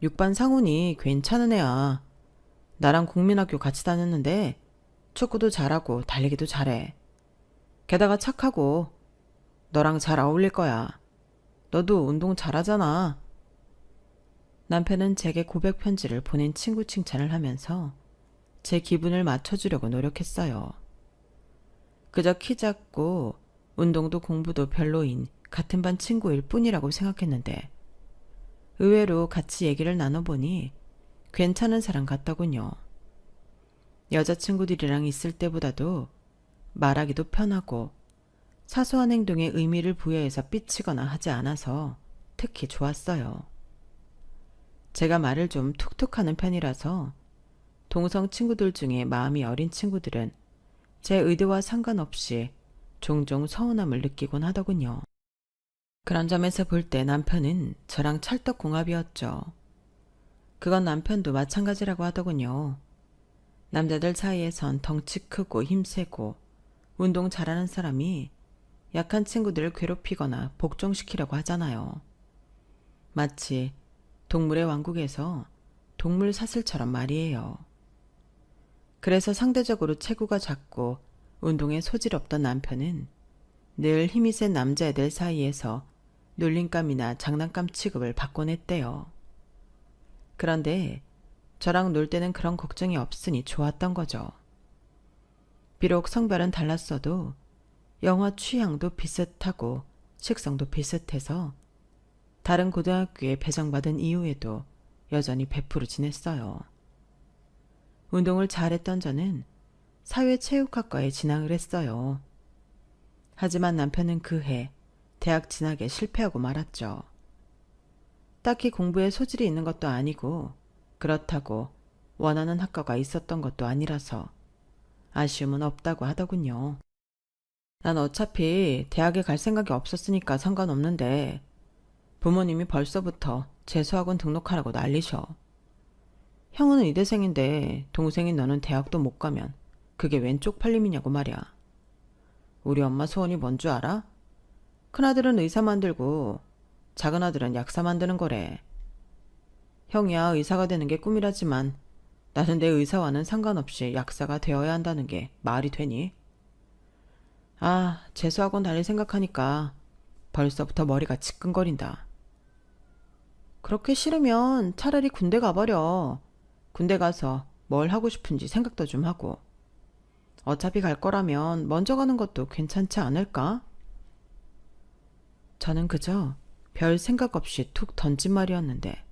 6반 상훈이 괜찮은 애야. 나랑 국민학교 같이 다녔는데 축구도 잘하고 달리기도 잘해. 게다가 착하고 너랑 잘 어울릴 거야. 너도 운동 잘하잖아. 남편은 제게 고백 편지를 보낸 친구 칭찬을 하면서 제 기분을 맞춰주려고 노력했어요. 그저 키 작고 운동도 공부도 별로인 같은 반 친구일 뿐이라고 생각했는데 의외로 같이 얘기를 나눠보니 괜찮은 사람 같더군요. 여자친구들이랑 있을 때보다도 말하기도 편하고 사소한 행동에 의미를 부여해서 삐치거나 하지 않아서 특히 좋았어요. 제가 말을 좀 툭툭하는 편이라서 동성 친구들 중에 마음이 어린 친구들은 제 의도와 상관없이 종종 서운함을 느끼곤 하더군요. 그런 점에서 볼 때 남편은 저랑 찰떡궁합이었죠. 그건 남편도 마찬가지라고 하더군요. 남자들 사이에선 덩치 크고 힘세고 운동 잘하는 사람이 약한 친구들을 괴롭히거나 복종시키려고 하잖아요. 마치 동물의 왕국에서 동물 사슬처럼 말이에요. 그래서 상대적으로 체구가 작고 운동에 소질 없던 남편은 늘 힘이 센 남자애들 사이에서 놀림감이나 장난감 취급을 받곤 했대요. 그런데 저랑 놀 때는 그런 걱정이 없으니 좋았던 거죠. 비록 성별은 달랐어도 영화 취향도 비슷하고 식성도 비슷해서 다른 고등학교에 배정받은 이후에도 여전히 베프로 지냈어요. 운동을 잘했던 저는 사회체육학과에 진학을 했어요. 하지만 남편은 그해 대학 진학에 실패하고 말았죠. 딱히 공부에 소질이 있는 것도 아니고 그렇다고 원하는 학과가 있었던 것도 아니라서 아쉬움은 없다고 하더군요. 난 어차피 대학에 갈 생각이 없었으니까 상관없는데 부모님이 벌써부터 재수학원 등록하라고 난리셔. 형은 의대생인데 동생인 너는 대학도 못 가면 그게 웬 쪽팔림이냐고 말이야. 우리 엄마 소원이 뭔 줄 알아? 큰아들은 의사 만들고 작은아들은 약사 만드는 거래. 형이야 의사가 되는 게 꿈이라지만 나는 내 의사와는 상관없이 약사가 되어야 한다는 게 말이 되니? 아, 재수학원 다닐 생각하니까 벌써부터 머리가 지끈거린다. 그렇게 싫으면 차라리 군대 가버려. 군대 가서 뭘 하고 싶은지 생각도 좀 하고. 어차피 갈 거라면 먼저 가는 것도 괜찮지 않을까? 저는 그저 별 생각 없이 툭 던진 말이었는데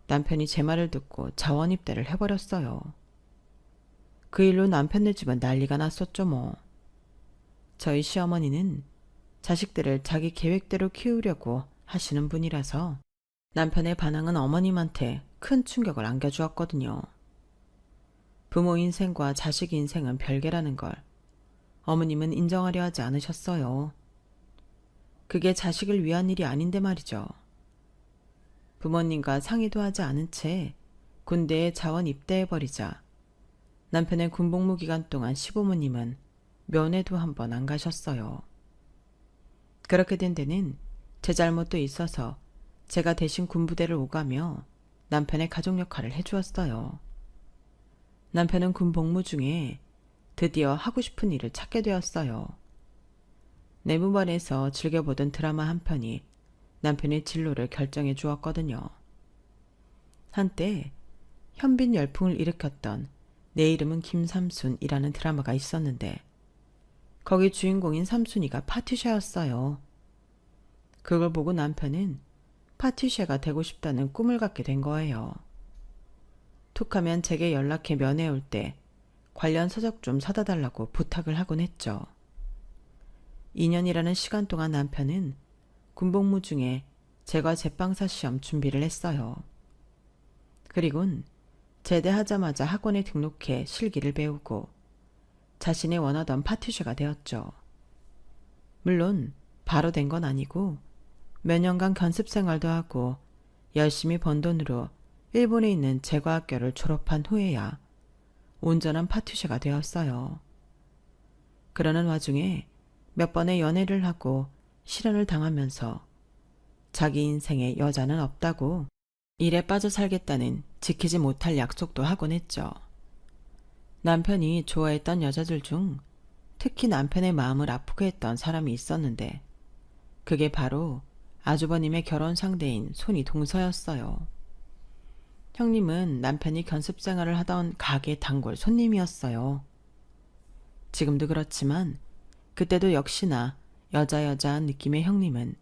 남편이 제 말을 듣고 자원입대를 해버렸어요. 그 일로 남편네 집은 난리가 났었죠 뭐. 저희 시어머니는 자식들을 자기 계획대로 키우려고 하시는 분이라서 남편의 반항은 어머님한테 큰 충격을 안겨주었거든요. 부모 인생과 자식 인생은 별개라는 걸 어머님은 인정하려 하지 않으셨어요. 그게 자식을 위한 일이 아닌데 말이죠. 부모님과 상의도 하지 않은 채 군대에 자원 입대해버리자 남편의 군복무 기간 동안 시부모님은 면회도 한 번 안 가셨어요. 그렇게 된 데는 제 잘못도 있어서 제가 대신 군부대를 오가며 남편의 가족 역할을 해주었어요. 남편은 군복무 중에 드디어 하고 싶은 일을 찾게 되었어요. 내무반에서 즐겨보던 드라마 한 편이 남편의 진로를 결정해 주었거든요. 한때 현빈 열풍을 일으켰던 내 이름은 김삼순이라는 드라마가 있었는데 거기 주인공인 삼순이가 파티샤였어요. 그걸 보고 남편은 파티샤가 되고 싶다는 꿈을 갖게 된 거예요. 툭하면 제게 연락해 면회 올 때 관련 서적 좀 사다 달라고 부탁을 하곤 했죠. 2년이라는 시간 동안 남편은 군복무 중에 제과 제빵사 시험 준비를 했어요. 그리곤 제대하자마자 학원에 등록해 실기를 배우고 자신이 원하던 파티쉐가 되었죠. 물론 바로 된 건 아니고 몇 년간 견습 생활도 하고 열심히 번 돈으로 일본에 있는 제과학교를 졸업한 후에야 온전한 파티쉐가 되었어요. 그러는 와중에 몇 번의 연애를 하고 실현을 당하면서 자기 인생에 여자는 없다고 일에 빠져 살겠다는 지키지 못할 약속도 하곤 했죠. 남편이 좋아했던 여자들 중 특히 남편의 마음을 아프게 했던 사람이 있었는데 그게 바로 아주버님의 결혼 상대인 손이 동서였어요. 형님은 남편이 견습 생활을 하던 가게 단골 손님이었어요. 지금도 그렇지만 그때도 역시나 여자여자한 느낌의 형님은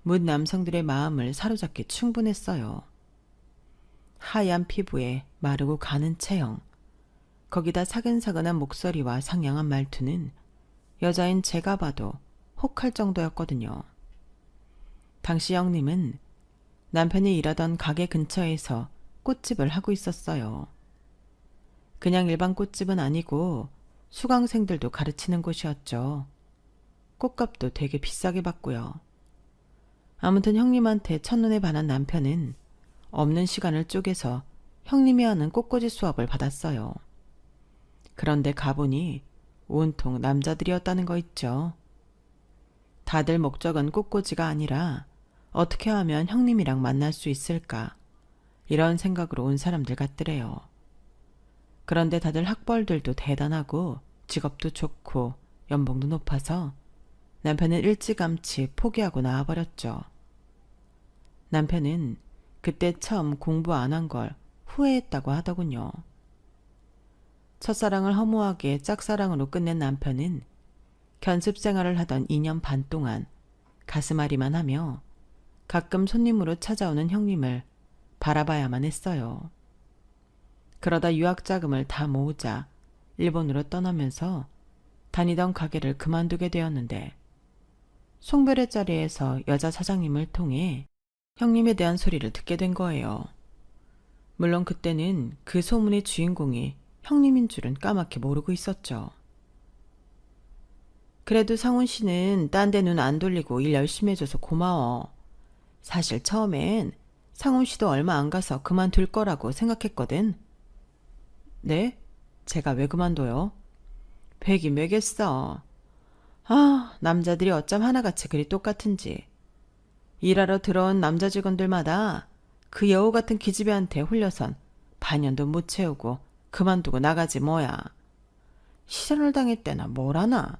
문 남성들의 마음을 사로잡기 충분했어요. 하얀 피부에 마르고 가는 체형, 거기다 사근사근한 목소리와 상냥한 말투는 여자인 제가 봐도 혹할 정도였거든요. 당시 형님은 남편이 일하던 가게 근처에서 꽃집을 하고 있었어요. 그냥 일반 꽃집은 아니고 수강생들도 가르치는 곳이었죠. 꽃값도 되게 비싸게 받고요. 아무튼 형님한테 첫눈에 반한 남편은 없는 시간을 쪼개서 형님이 하는 꽃꽂이 수업을 받았어요. 그런데 가보니 온통 남자들이었다는 거 있죠. 다들 목적은 꽃꽂이가 아니라 어떻게 하면 형님이랑 만날 수 있을까 이런 생각으로 온 사람들 같더래요. 그런데 다들 학벌들도 대단하고 직업도 좋고 연봉도 높아서 남편은 일찌감치 포기하고 나와버렸죠. 남편은 그때 처음 공부 안 한 걸 후회했다고 하더군요. 첫사랑을 허무하게 짝사랑으로 끝낸 남편은 견습 생활을 하던 2년 반 동안 가슴앓이만 하며 가끔 손님으로 찾아오는 형님을 바라봐야만 했어요. 그러다 유학 자금을 다 모으자 일본으로 떠나면서 다니던 가게를 그만두게 되었는데 송별회 자리에서 여자 사장님을 통해 형님에 대한 소리를 듣게 된 거예요. 물론 그때는 그 소문의 주인공이 형님인 줄은 까맣게 모르고 있었죠. 그래도 상훈 씨는 딴 데 눈 안 돌리고 일 열심히 해줘서 고마워. 사실 처음엔 상훈 씨도 얼마 안 가서 그만둘 거라고 생각했거든. 네? 제가 왜 그만둬요? 베긴 왜겠어. 아, 남자들이 어쩜 하나같이 그리 똑같은지. 일하러 들어온 남자 직원들마다 그 여우 같은 기집애한테 홀려선 반년도 못 채우고 그만두고 나가지 뭐야. 실현을 당했대나 뭘하나.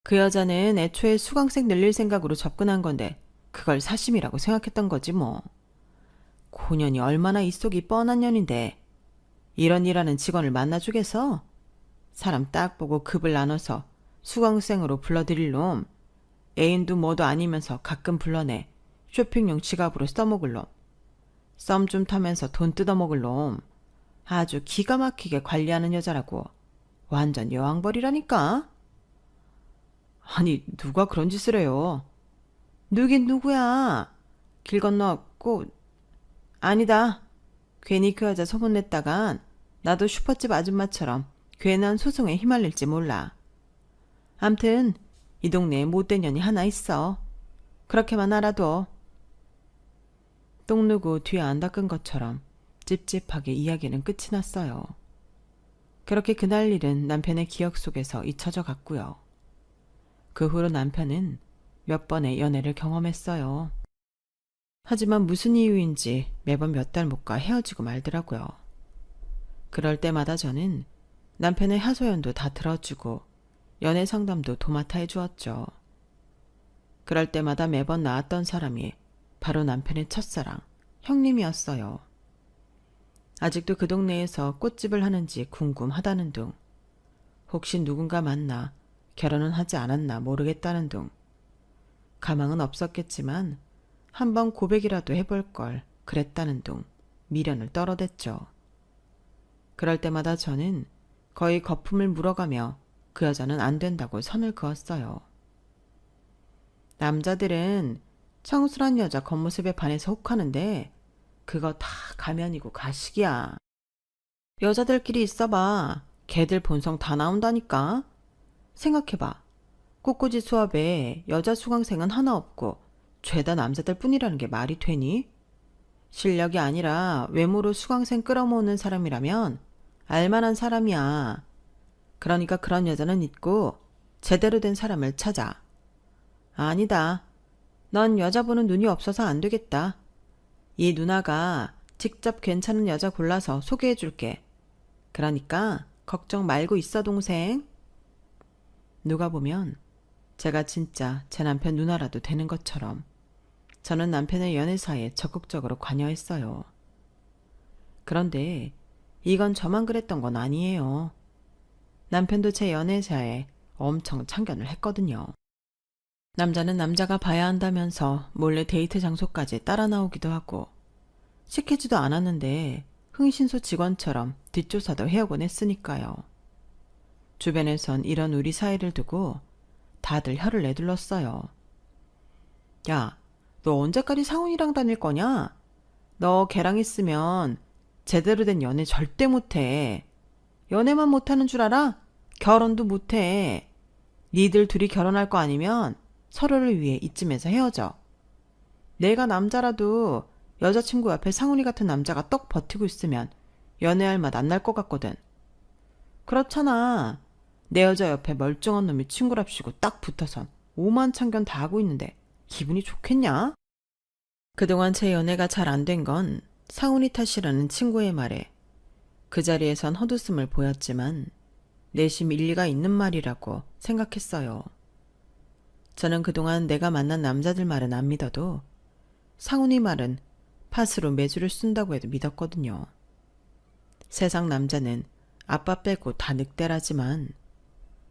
그 여자는 애초에 수강생 늘릴 생각으로 접근한 건데 그걸 사심이라고 생각했던 거지 뭐. 고년이 얼마나 입속이 뻔한 년인데 이런 일하는 직원을 만나주겠어? 사람 딱 보고 급을 나눠서 수강생으로 불러들일 놈, 애인도 뭐도 아니면서 가끔 불러내 쇼핑용 지갑으로 써먹을 놈, 썸 좀 타면서 돈 뜯어먹을 놈, 아주 기가 막히게 관리하는 여자라고. 완전 여왕벌이라니까. 아니 누가 그런 짓을 해요. 누긴 누구야. 길 건너 꽃. 아니다. 괜히 그 여자 소문냈다간 나도 슈퍼집 아줌마처럼 괜한 소송에 휘말릴지 몰라. 암튼 이 동네에 못된 년이 하나 있어. 그렇게만 알아둬. 똥 누고 뒤에 안 닦은 것처럼 찝찝하게 이야기는 끝이 났어요. 그렇게 그날 일은 남편의 기억 속에서 잊혀져 갔고요. 그 후로 남편은 몇 번의 연애를 경험했어요. 하지만 무슨 이유인지 매번 몇 달 못 가 헤어지고 말더라고요. 그럴 때마다 저는 남편의 하소연도 다 들어주고 연애 상담도 도맡아 해주었죠. 그럴 때마다 매번 나왔던 사람이 바로 남편의 첫사랑, 형님이었어요. 아직도 그 동네에서 꽃집을 하는지 궁금하다는 둥, 혹시 누군가 만나 결혼은 하지 않았나 모르겠다는 둥, 가망은 없었겠지만 한번 고백이라도 해볼 걸 그랬다는 둥 미련을 떨어댔죠. 그럴 때마다 저는 거의 거품을 물어가며 그 여자는 안 된다고 선을 그었어요. 남자들은 청순한 여자 겉모습에 반해서 혹하는데 그거 다 가면이고 가식이야. 여자들끼리 있어봐. 걔들 본성 다 나온다니까. 생각해봐. 꽃꽂이 수업에 여자 수강생은 하나 없고 죄다 남자들 뿐이라는 게 말이 되니? 실력이 아니라 외모로 수강생 끌어모으는 사람이라면 알만한 사람이야. 그러니까 그런 여자는 있고 제대로 된 사람을 찾아. 아니다. 넌 여자 보는 눈이 없어서 안 되겠다. 이 누나가 직접 괜찮은 여자 골라서 소개해 줄게. 그러니까 걱정 말고 있어, 동생. 누가 보면 제가 진짜 제 남편 누나라도 되는 것처럼 저는 남편의 연애사에 적극적으로 관여했어요. 그런데 이건 저만 그랬던 건 아니에요. 남편도 제 연애사에 엄청 참견을 했거든요. 남자는 남자가 봐야 한다면서 몰래 데이트 장소까지 따라 나오기도 하고 시키지도 않았는데 흥신소 직원처럼 뒷조사도 해오곤 했으니까요. 주변에선 이런 우리 사이를 두고 다들 혀를 내둘렀어요. 야, 너 언제까지 상훈이랑 다닐 거냐? 너 걔랑 있으면 제대로 된 연애 절대 못해. 연애만 못하는 줄 알아? 결혼도 못해. 니들 둘이 결혼할 거 아니면 서로를 위해 이쯤에서 헤어져. 내가 남자라도 여자친구 옆에 상훈이 같은 남자가 떡 버티고 있으면 연애할 맛 안 날 것 같거든. 그렇잖아. 내 여자 옆에 멀쩡한 놈이 친구랍시고 딱 붙어선 오만 참견 다 하고 있는데 기분이 좋겠냐? 그동안 제 연애가 잘 안 된 건 상훈이 탓이라는 친구의 말에 그 자리에선 헛웃음을 보였지만 내심 일리가 있는 말이라고 생각했어요. 저는 그동안 내가 만난 남자들 말은 안 믿어도 상훈이 말은 팥으로 매주를 쓴다고 해도 믿었거든요. 세상 남자는 아빠 빼고 다 늑대라지만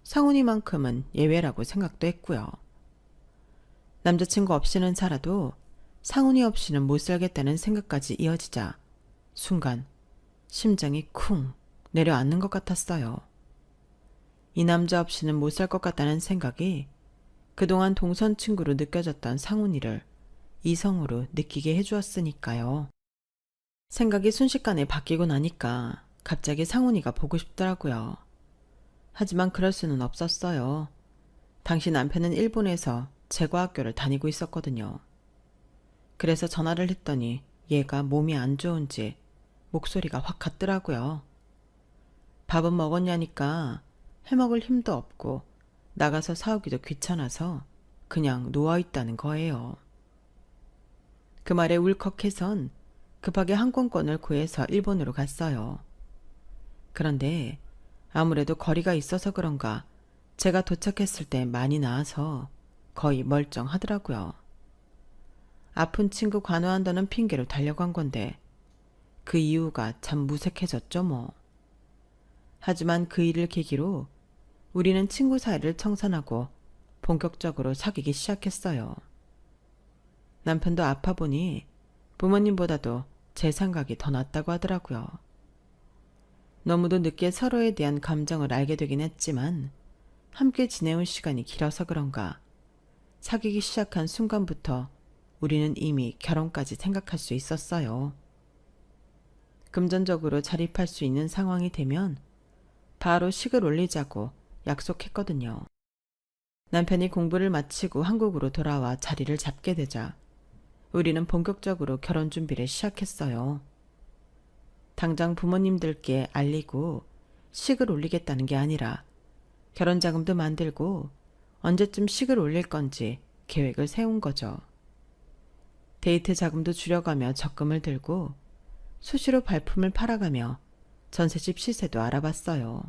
상훈이만큼은 예외라고 생각도 했고요. 남자친구 없이는 살아도 상훈이 없이는 못 살겠다는 생각까지 이어지자 순간 심장이 쿵 내려앉는 것 같았어요. 이 남자 없이는 못 살 것 같다는 생각이 그동안 동선 친구로 느껴졌던 상훈이를 이성으로 느끼게 해주었으니까요. 생각이 순식간에 바뀌고 나니까 갑자기 상훈이가 보고 싶더라고요. 하지만 그럴 수는 없었어요. 당시 남편은 일본에서 제과학교를 다니고 있었거든요. 그래서 전화를 했더니 얘가 몸이 안 좋은지 목소리가 확 갔더라고요. 밥은 먹었냐니까 해먹을 힘도 없고 나가서 사오기도 귀찮아서 그냥 누워있다는 거예요. 그 말에 울컥해선 급하게 항공권을 구해서 일본으로 갔어요. 그런데 아무래도 거리가 있어서 그런가 제가 도착했을 때 많이 나아서 거의 멀쩡하더라고요. 아픈 친구 간호한다는 핑계로 달려간 건데 그 이유가 참 무색해졌죠 뭐. 하지만 그 일을 계기로 우리는 친구 사이를 청산하고 본격적으로 사귀기 시작했어요. 남편도 아파 보니 부모님보다도 제 생각이 더 낫다고 하더라고요. 너무도 늦게 서로에 대한 감정을 알게 되긴 했지만 함께 지내온 시간이 길어서 그런가 사귀기 시작한 순간부터 우리는 이미 결혼까지 생각할 수 있었어요. 금전적으로 자립할 수 있는 상황이 되면 바로 식을 올리자고 약속했거든요. 남편이 공부를 마치고 한국으로 돌아와 자리를 잡게 되자 우리는 본격적으로 결혼 준비를 시작했어요. 당장 부모님들께 알리고 식을 올리겠다는 게 아니라 결혼 자금도 만들고 언제쯤 식을 올릴 건지 계획을 세운 거죠. 데이트 자금도 줄여가며 적금을 들고 수시로 발품을 팔아가며 전셋집 시세도 알아봤어요.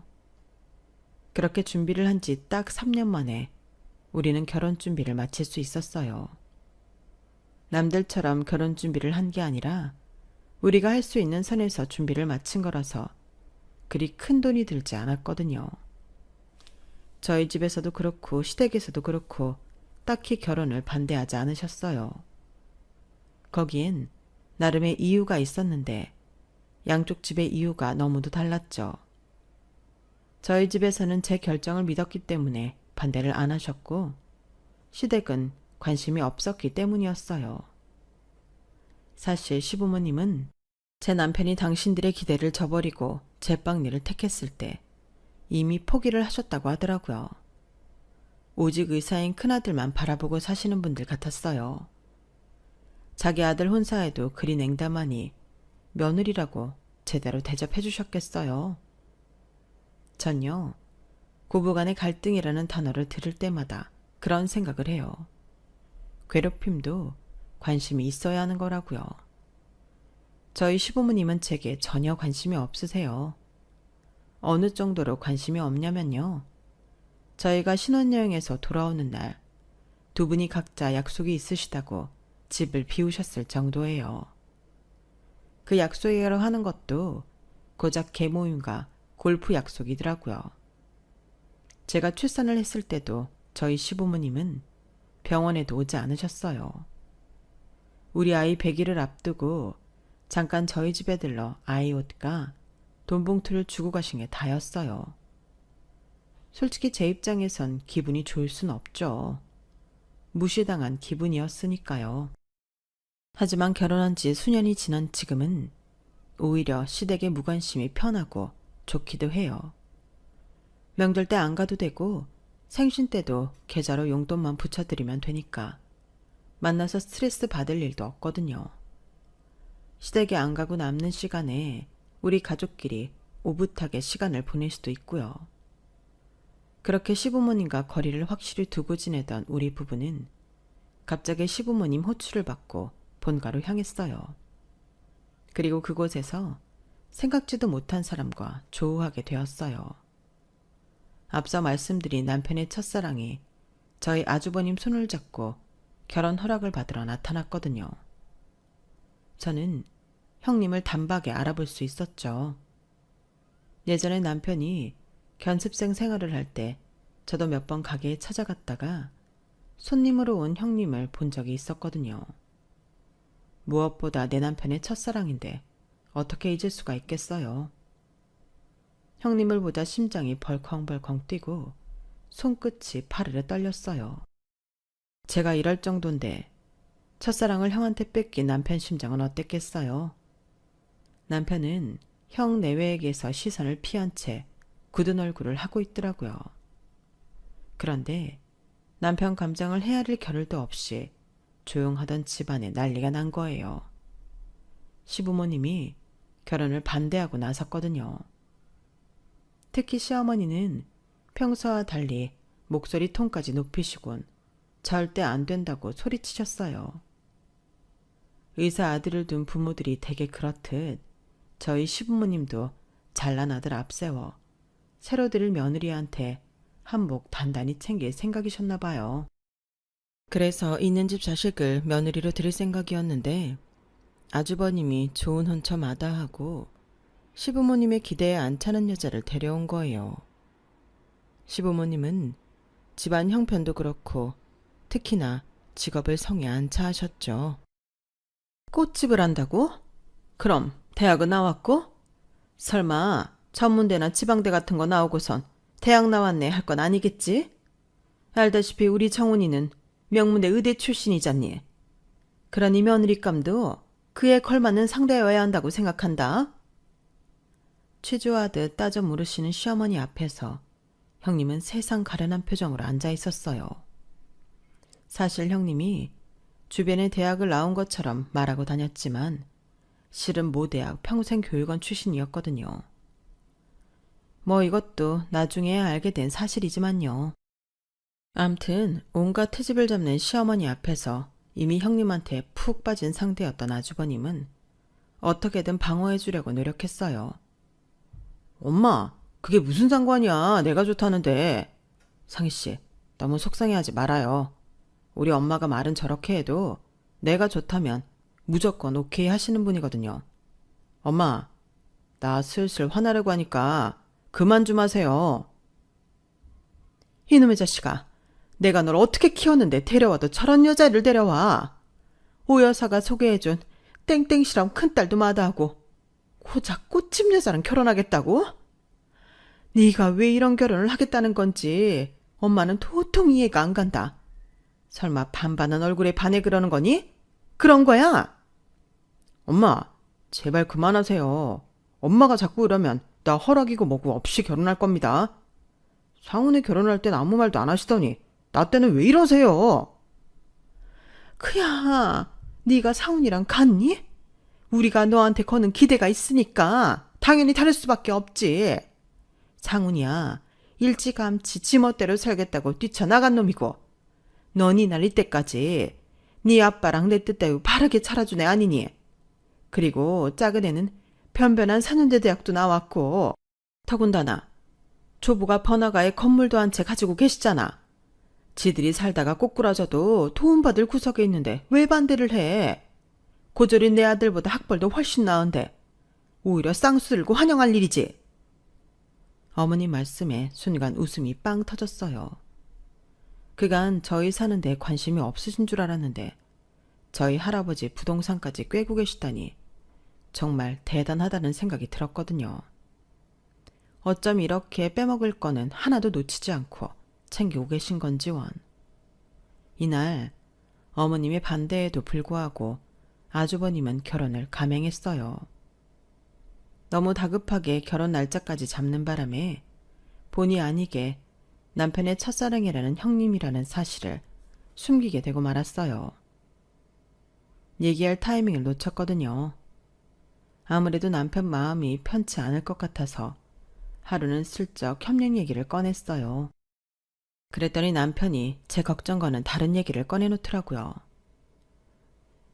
그렇게 준비를 한 지 딱 3년 만에 우리는 결혼 준비를 마칠 수 있었어요. 남들처럼 결혼 준비를 한 게 아니라 우리가 할 수 있는 선에서 준비를 마친 거라서 그리 큰 돈이 들지 않았거든요. 저희 집에서도 그렇고 시댁에서도 그렇고 딱히 결혼을 반대하지 않으셨어요. 거기엔 나름의 이유가 있었는데 양쪽 집의 이유가 너무도 달랐죠. 저희 집에서는 제 결정을 믿었기 때문에 반대를 안 하셨고 시댁은 관심이 없었기 때문이었어요. 사실 시부모님은 제 남편이 당신들의 기대를 저버리고 제빵 일을 택했을 때 이미 포기를 하셨다고 하더라고요. 오직 의사인 큰아들만 바라보고 사시는 분들 같았어요. 자기 아들 혼사에도 그리 냉담하니 며느리라고 제대로 대접해 주셨겠어요. 전요, 고부간의 갈등이라는 단어를 들을 때마다 그런 생각을 해요. 괴롭힘도 관심이 있어야 하는 거라고요. 저희 시부모님은 제게 전혀 관심이 없으세요. 어느 정도로 관심이 없냐면요. 저희가 신혼여행에서 돌아오는 날 두 분이 각자 약속이 있으시다고 집을 비우셨을 정도예요. 그 약속이라고 하는 것도 고작 개모임과 골프 약속이더라고요. 제가 출산을 했을 때도 저희 시부모님은 병원에도 오지 않으셨어요. 우리 아이 100일을 앞두고 잠깐 저희 집에 들러 아이 옷과 돈봉투를 주고 가신 게 다였어요. 솔직히 제 입장에선 기분이 좋을 순 없죠. 무시당한 기분이었으니까요. 하지만 결혼한 지 수년이 지난 지금은 오히려 시댁의 무관심이 편하고 좋기도 해요. 명절 때 안 가도 되고 생신 때도 계좌로 용돈만 붙여드리면 되니까 만나서 스트레스 받을 일도 없거든요. 시댁에 안 가고 남는 시간에 우리 가족끼리 오붓하게 시간을 보낼 수도 있고요. 그렇게 시부모님과 거리를 확실히 두고 지내던 우리 부부는 갑자기 시부모님 호출을 받고 본가로 향했어요. 그리고 그곳에서 생각지도 못한 사람과 조우하게 되었어요. 앞서 말씀드린 남편의 첫사랑이 저희 아주버님 손을 잡고 결혼 허락을 받으러 나타났거든요. 저는 형님을 단박에 알아볼 수 있었죠. 예전에 남편이 견습생 생활을 할 때 저도 몇 번 가게에 찾아갔다가 손님으로 온 형님을 본 적이 있었거든요. 무엇보다 내 남편의 첫사랑인데 어떻게 잊을 수가 있겠어요. 형님을 보자 심장이 벌컹벌컹 뛰고 손끝이 파르르 떨렸어요. 제가 이럴 정도인데 첫사랑을 형한테 뺏긴 남편 심장은 어땠겠어요. 남편은 형 내외에게서 시선을 피한 채 굳은 얼굴을 하고 있더라고요. 그런데 남편 감정을 헤아릴 겨를도 없이 조용하던 집안에 난리가 난 거예요. 시부모님이 결혼을 반대하고 나섰거든요. 특히 시어머니는 평소와 달리 목소리 톤까지 높이시곤 절대 안 된다고 소리치셨어요. 의사 아들을 둔 부모들이 대개 그렇듯 저희 시부모님도 잘난 아들 앞세워 새로 들을 며느리한테 한몫 단단히 챙길 생각이셨나 봐요. 그래서 있는 집 자식을 며느리로 들일 생각이었는데 아주버님이 좋은 혼처 마다하고 시부모님의 기대에 안 차는 여자를 데려온 거예요. 시부모님은 집안 형편도 그렇고 특히나 직업을 성에 안 차하셨죠. 꽃집을 한다고? 그럼 대학은 나왔고? 설마 전문대나 지방대 같은 거 나오고선 대학 나왔네 할 건 아니겠지? 알다시피 우리 정훈이는 명문대 의대 출신이잖니. 그러니 며느리감도 그에 걸맞는 상대여야 한다고 생각한다. 취조하듯 따져 물으시는 시어머니 앞에서 형님은 세상 가련한 표정으로 앉아 있었어요. 사실 형님이 주변에 대학을 나온 것처럼 말하고 다녔지만 실은 모대학 평생교육원 출신이었거든요. 뭐 이것도 나중에 알게 된 사실이지만요. 암튼 온갖 트집을 잡는 시어머니 앞에서 이미 형님한테 푹 빠진 상태였던 아주버님은 어떻게든 방어해 주려고 노력했어요. 엄마, 그게 무슨 상관이야. 내가 좋다는데. 상희씨, 너무 속상해하지 말아요. 우리 엄마가 말은 저렇게 해도 내가 좋다면 무조건 오케이 하시는 분이거든요. 엄마, 나 슬슬 화나려고 하니까 그만 좀 하세요. 이놈의 자식아, 내가 널 어떻게 키웠는데 데려와도 저런 여자를 데려와. 오 여사가 소개해준 땡땡씨랑 큰딸도 마다하고 고작 꽃집 여자랑 결혼하겠다고? 네가 왜 이런 결혼을 하겠다는 건지 엄마는 도통 이해가 안 간다. 설마 반반한 얼굴에 반해 그러는 거니? 그런 거야? 엄마, 제발 그만하세요. 엄마가 자꾸 이러면 나 허락이고 뭐고 없이 결혼할 겁니다. 상훈이 결혼할 땐 아무 말도 안 하시더니 나 때는 왜 이러세요? 그야 네가 상훈이랑 갔니? 우리가 너한테 거는 기대가 있으니까 당연히 다를 수밖에 없지. 상훈이야 일찌감치 지멋대로 살겠다고 뛰쳐나간 놈이고 너니 날릴 때까지 네 아빠랑 내 뜻대로 바르게 차려준 애 아니니. 그리고 작은 애는 변변한 산현대 대학도 나왔고 더군다나 조부가 번화가에 건물도 한 채 가지고 계시잖아. 지들이 살다가 꼬꾸라져도 도움받을 구석에 있는데 왜 반대를 해? 고졸인 내 아들보다 학벌도 훨씬 나은데 오히려 쌍수 들고 환영할 일이지. 어머니 말씀에 순간 웃음이 빵 터졌어요. 그간 저희 사는데 관심이 없으신 줄 알았는데 저희 할아버지 부동산까지 꿰고 계시다니 정말 대단하다는 생각이 들었거든요. 어쩜 이렇게 빼먹을 거는 하나도 놓치지 않고 챙기고 계신 건지 원. 이날 어머님의 반대에도 불구하고 아주버님은 결혼을 감행했어요. 너무 다급하게 결혼 날짜까지 잡는 바람에 본의 아니게 남편의 첫사랑이라는 형님이라는 사실을 숨기게 되고 말았어요. 얘기할 타이밍을 놓쳤거든요. 아무래도 남편 마음이 편치 않을 것 같아서 하루는 슬쩍 협력 얘기를 꺼냈어요. 그랬더니 남편이 제 걱정과는 다른 얘기를 꺼내놓더라고요.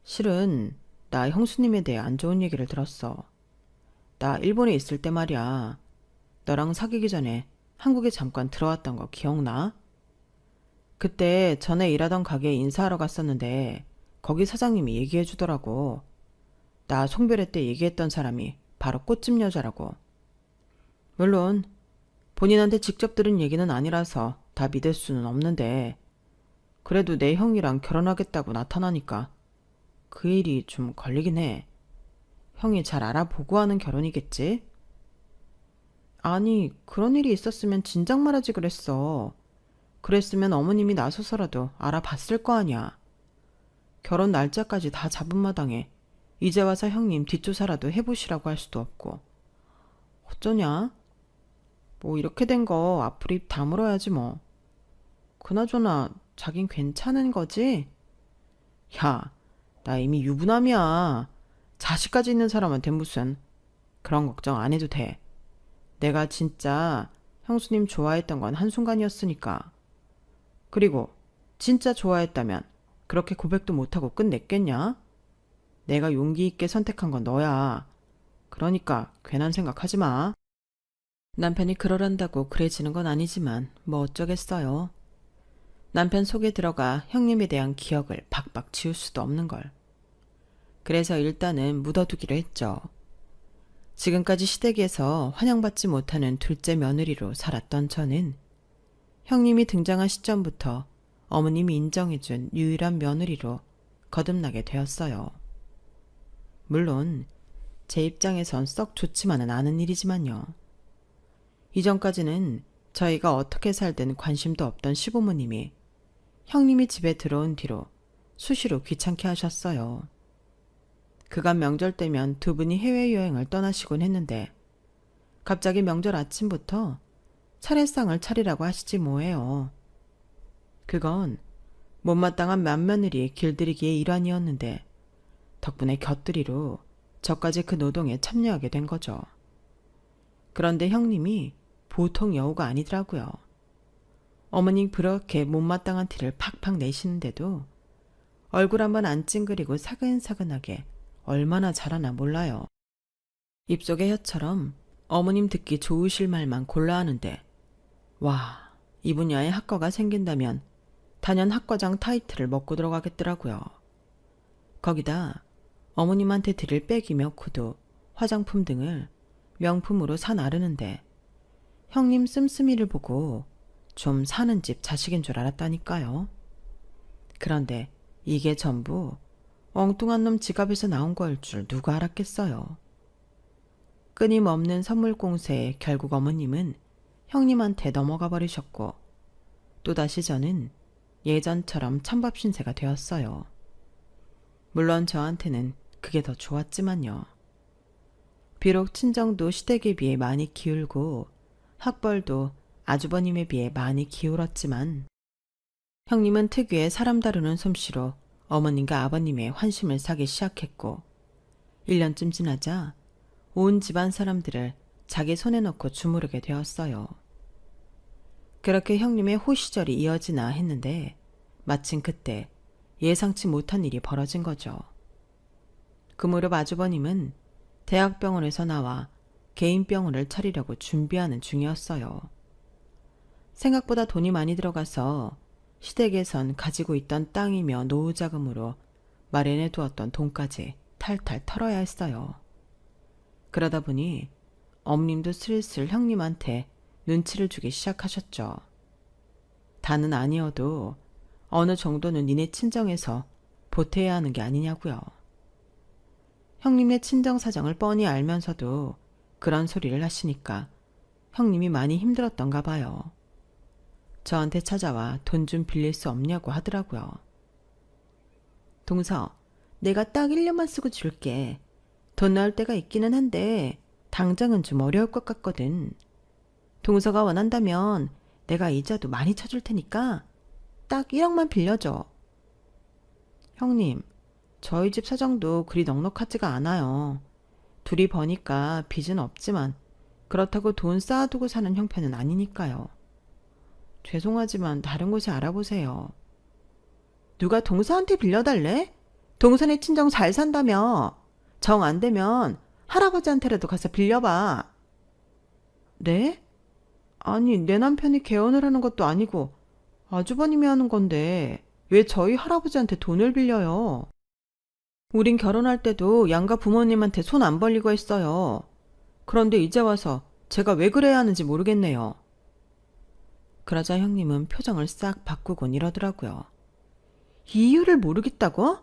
실은 나 형수님에 대해 안 좋은 얘기를 들었어. 나 일본에 있을 때 말이야. 너랑 사귀기 전에 한국에 잠깐 들어왔던 거 기억나? 그때 전에 일하던 가게에 인사하러 갔었는데 거기 사장님이 얘기해 주더라고. 나 송별회 때 얘기했던 사람이 바로 꽃집 여자라고. 물론 본인한테 직접 들은 얘기는 아니라서 다 믿을 수는 없는데 그래도 내 형이랑 결혼하겠다고 나타나니까 그 일이 좀 걸리긴 해. 형이 잘 알아보고 하는 결혼이겠지? 아니, 그런 일이 있었으면 진작 말하지 그랬어. 그랬으면 어머님이 나서서라도 알아봤을 거 아니야. 결혼 날짜까지 다 잡은 마당에 이제 와서 형님 뒷조사라도 해보시라고 할 수도 없고. 어쩌냐? 뭐 이렇게 된 거 앞으로 입 다물어야지 뭐. 그나저나 자긴 괜찮은 거지? 야, 나 이미 유부남이야. 자식까지 있는 사람한테 무슨. 그런 걱정 안 해도 돼. 내가 진짜 형수님 좋아했던 건 한순간이었으니까. 그리고 진짜 좋아했다면 그렇게 고백도 못하고 끝냈겠냐? 내가 용기 있게 선택한 건 너야. 그러니까 괜한 생각하지 마. 남편이 그러란다고 그래지는 건 아니지만 뭐 어쩌겠어요. 남편 속에 들어가 형님에 대한 기억을 박박 지울 수도 없는 걸. 그래서 일단은 묻어두기로 했죠. 지금까지 시댁에서 환영받지 못하는 둘째 며느리로 살았던 저는 형님이 등장한 시점부터 어머님이 인정해준 유일한 며느리로 거듭나게 되었어요. 물론 제 입장에선 썩 좋지만은 않은 일이지만요. 이전까지는 저희가 어떻게 살든 관심도 없던 시부모님이 형님이 집에 들어온 뒤로 수시로 귀찮게 하셨어요. 그간 명절 때면 두 분이 해외여행을 떠나시곤 했는데 갑자기 명절 아침부터 차례상을 차리라고 하시지 뭐예요. 그건 못마땅한 맏며느리의 길들이기의 일환이었는데 덕분에 곁들이로 저까지 그 노동에 참여하게 된 거죠. 그런데 형님이 보통 여우가 아니더라고요. 어머니 그렇게 못마땅한 티를 팍팍 내시는데도 얼굴 한번 안 찡그리고 사근사근하게 얼마나 잘하나 몰라요. 입속의 혀처럼 어머님 듣기 좋으실 말만 골라 하는데 와, 이 분야에 학과가 생긴다면 단연 학과장 타이틀을 먹고 들어가겠더라고요. 거기다 어머님한테 드릴 백이며 구두, 화장품 등을 명품으로 사 나르는데 형님 씀씀이를 보고 좀 사는 집 자식인 줄 알았다니까요. 그런데 이게 전부 엉뚱한 놈 지갑에서 나온 거일 줄 누가 알았겠어요. 끊임없는 선물 공세에 결국 어머님은 형님한테 넘어가 버리셨고 또다시 저는 예전처럼 찬밥 신세가 되었어요. 물론 저한테는 그게 더 좋았지만요. 비록 친정도 시댁에 비해 많이 기울고 학벌도 아주버님에 비해 많이 기울었지만 형님은 특유의 사람 다루는 솜씨로 어머님과 아버님의 환심을 사기 시작했고 1년쯤 지나자 온 집안 사람들을 자기 손에 넣고 주무르게 되었어요. 그렇게 형님의 호시절이 이어지나 했는데 마침 그때 예상치 못한 일이 벌어진 거죠. 그 무렵 아주버님은 대학병원에서 나와 개인 병원을 차리려고 준비하는 중이었어요. 생각보다 돈이 많이 들어가서 시댁에선 가지고 있던 땅이며 노후자금으로 마련해 두었던 돈까지 탈탈 털어야 했어요. 그러다 보니 어머님도 슬슬 형님한테 눈치를 주기 시작하셨죠. 다는 아니어도 어느 정도는 니네 친정에서 보태야 하는 게 아니냐고요. 형님의 친정 사정을 뻔히 알면서도 그런 소리를 하시니까 형님이 많이 힘들었던가 봐요. 저한테 찾아와 돈 좀 빌릴 수 없냐고 하더라고요. 동서, 내가 딱 1년만 쓰고 줄게. 돈 나올 때가 있기는 한데 당장은 좀 어려울 것 같거든. 동서가 원한다면 내가 이자도 많이 쳐줄 테니까 딱 1억만 빌려줘. 형님, 저희 집 사정도 그리 넉넉하지가 않아요. 둘이 버니까 빚은 없지만 그렇다고 돈 쌓아두고 사는 형편은 아니니까요. 죄송하지만 다른 곳에 알아보세요. 누가 동서한테 빌려달래? 동서네 친정 잘 산다며. 정 안 되면 할아버지한테라도 가서 빌려봐. 네? 아니, 내 남편이 개헌을 하는 것도 아니고 아주버님이 하는 건데 왜 저희 할아버지한테 돈을 빌려요? 우린 결혼할 때도 양가 부모님한테 손 안 벌리고 했어요. 그런데 이제 와서 제가 왜 그래야 하는지 모르겠네요. 그러자 형님은 표정을 싹 바꾸곤 이러더라고요. 이유를 모르겠다고?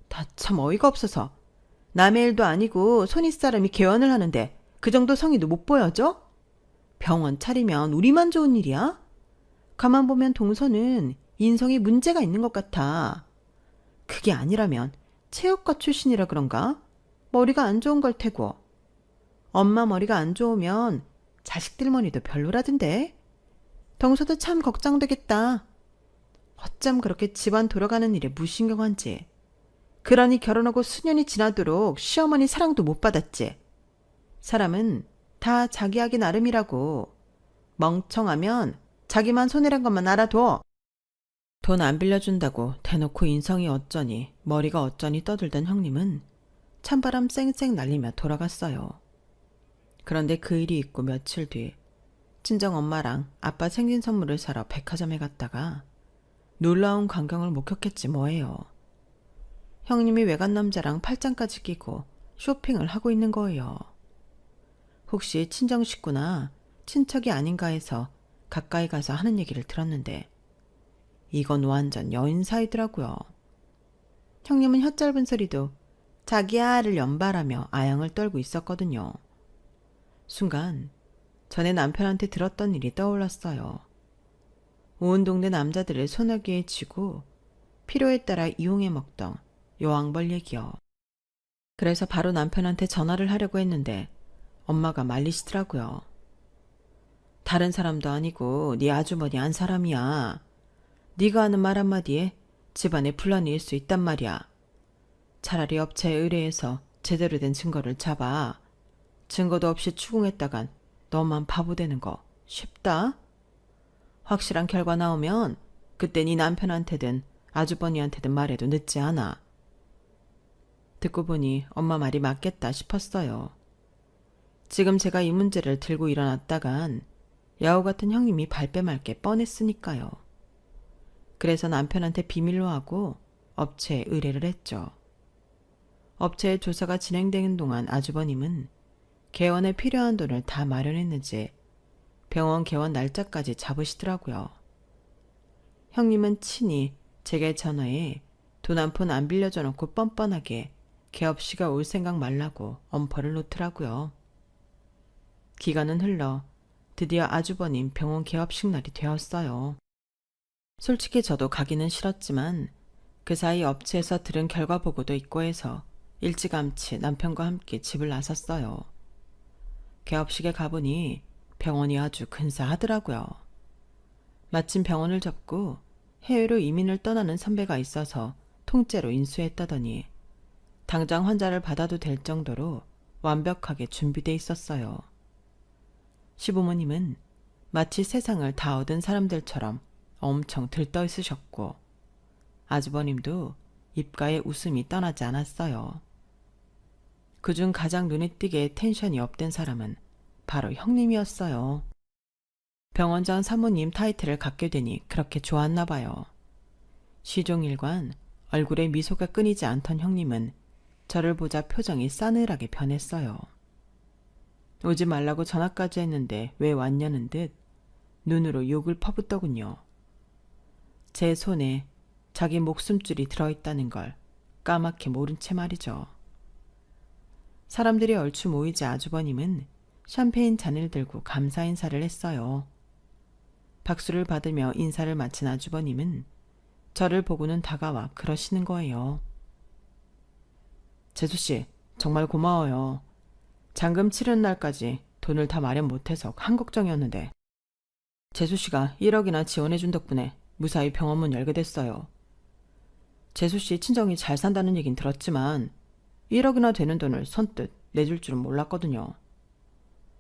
다 참 어이가 없어서. 남의 일도 아니고 손윗사람이 개헌을 하는데 그 정도 성의도 못 보여줘? 병원 차리면 우리만 좋은 일이야? 가만 보면 동서는 인성에 문제가 있는 것 같아. 그게 아니라면 체육과 출신이라 그런가? 머리가 안 좋은 걸 테고. 엄마 머리가 안 좋으면 자식들 머리도 별로라던데. 동서도 참 걱정되겠다. 어쩜 그렇게 집안 돌아가는 일에 무신경한지. 그러니 결혼하고 수년이 지나도록 시어머니 사랑도 못 받았지. 사람은 다 자기 하기 나름이라고. 멍청하면 자기만 손해란 것만 알아둬. 돈 안 빌려준다고 대놓고 인성이 어쩌니 머리가 어쩌니 떠들던 형님은 찬바람 쌩쌩 날리며 돌아갔어요. 그런데 그 일이 있고 며칠 뒤 친정 엄마랑 아빠 생신 선물을 사러 백화점에 갔다가 놀라운 광경을 목격했지 뭐예요. 형님이 외간 남자랑 팔짱까지 끼고 쇼핑을 하고 있는 거예요. 혹시 친정 식구나 친척이 아닌가 해서 가까이 가서 하는 얘기를 들었는데 이건 완전 여인 사이더라고요. 형님은 혀 짧은 소리도 자기야를 연발하며 아양을 떨고 있었거든요. 순간 전에 남편한테 들었던 일이 떠올랐어요. 온 동네 남자들을 소나기에 쥐고 필요에 따라 이용해 먹던 여왕벌 얘기요. 그래서 바로 남편한테 전화를 하려고 했는데 엄마가 말리시더라고요. 다른 사람도 아니고 네 아주머니 안 사람이야. 네가 하는 말 한마디에 집안에 분란이 일 수 있단 말이야. 차라리 업체에 의뢰해서 제대로 된 증거를 잡아. 증거도 없이 추궁했다간 너만 바보 되는 거 쉽다. 확실한 결과 나오면 그때 네 남편한테든 아주버니한테든 말해도 늦지 않아. 듣고 보니 엄마 말이 맞겠다 싶었어요. 지금 제가 이 문제를 들고 일어났다간 야후 같은 형님이 발뺌 말게 뻔했으니까요. 그래서 남편한테 비밀로 하고 업체에 의뢰를 했죠. 업체의 조사가 진행되는 동안 아주버님은 개원에 필요한 돈을 다 마련했는지 병원 개원 날짜까지 잡으시더라고요. 형님은 친히 제게 전화해 돈 한 푼 안 빌려줘 놓고 뻔뻔하게 개업씨가 올 생각 말라고 엄포를 놓더라고요. 기간은 흘러 드디어 아주버님 병원 개업식 날이 되었어요. 솔직히 저도 가기는 싫었지만 그 사이 업체에서 들은 결과 보고도 있고 해서 일찌감치 남편과 함께 집을 나섰어요. 개업식에 가보니 병원이 아주 근사하더라고요. 마침 병원을 접고 해외로 이민을 떠나는 선배가 있어서 통째로 인수했다더니 당장 환자를 받아도 될 정도로 완벽하게 준비돼 있었어요. 시부모님은 마치 세상을 다 얻은 사람들처럼 엄청 들떠 있으셨고 아주버님도 입가에 웃음이 떠나지 않았어요. 그중 가장 눈에 띄게 텐션이 업된 사람은 바로 형님이었어요. 병원장 사모님 타이틀을 갖게 되니 그렇게 좋았나 봐요. 시종일관 얼굴에 미소가 끊이지 않던 형님은 저를 보자 표정이 싸늘하게 변했어요. 오지 말라고 전화까지 했는데 왜 왔냐는 듯 눈으로 욕을 퍼붓더군요. 제 손에 자기 목숨줄이 들어있다는 걸 까맣게 모른 채 말이죠. 사람들이 얼추 모이자 아주버님은 샴페인 잔을 들고 감사 인사를 했어요. 박수를 받으며 인사를 마친 아주버님은 저를 보고는 다가와 그러시는 거예요. 재수씨, 정말 고마워요. 잔금 치르는 날까지 돈을 다 마련 못해서 한 걱정이었는데 재수씨가 1억이나 지원해준 덕분에 무사히 병원문 열게 됐어요. 재수씨 친정이 잘 산다는 얘긴 들었지만 1억이나 되는 돈을 선뜻 내줄 줄은 몰랐거든요.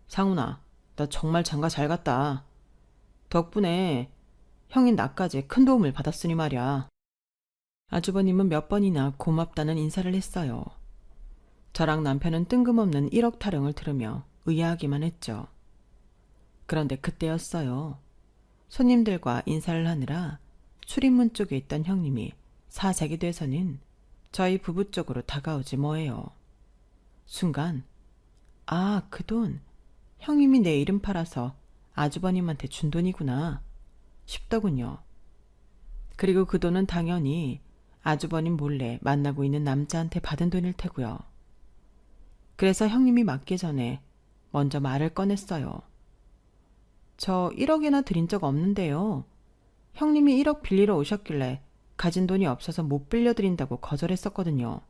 상훈아, 나 정말 장가 잘 갔다. 덕분에 형인 나까지 큰 도움을 받았으니 말이야. 아주버님은 몇 번이나 고맙다는 인사를 했어요. 저랑 남편은 뜬금없는 1억 타령을 들으며 의아하기만 했죠. 그런데 그때였어요. 손님들과 인사를 하느라 출입문 쪽에 있던 형님이 사색이 돼서는 저희 부부 쪽으로 다가오지 뭐예요. 순간 아, 그 돈 형님이 내 이름 팔아서 아주버님한테 준 돈이구나 싶더군요. 그리고 그 돈은 당연히 아주버님 몰래 만나고 있는 남자한테 받은 돈일 테고요. 그래서 형님이 맞기 전에 먼저 말을 꺼냈어요. 저 1억이나 드린 적 없는데요. 형님이 1억 빌리러 오셨길래 가진 돈이 없어서 못 빌려드린다고 거절했었거든요.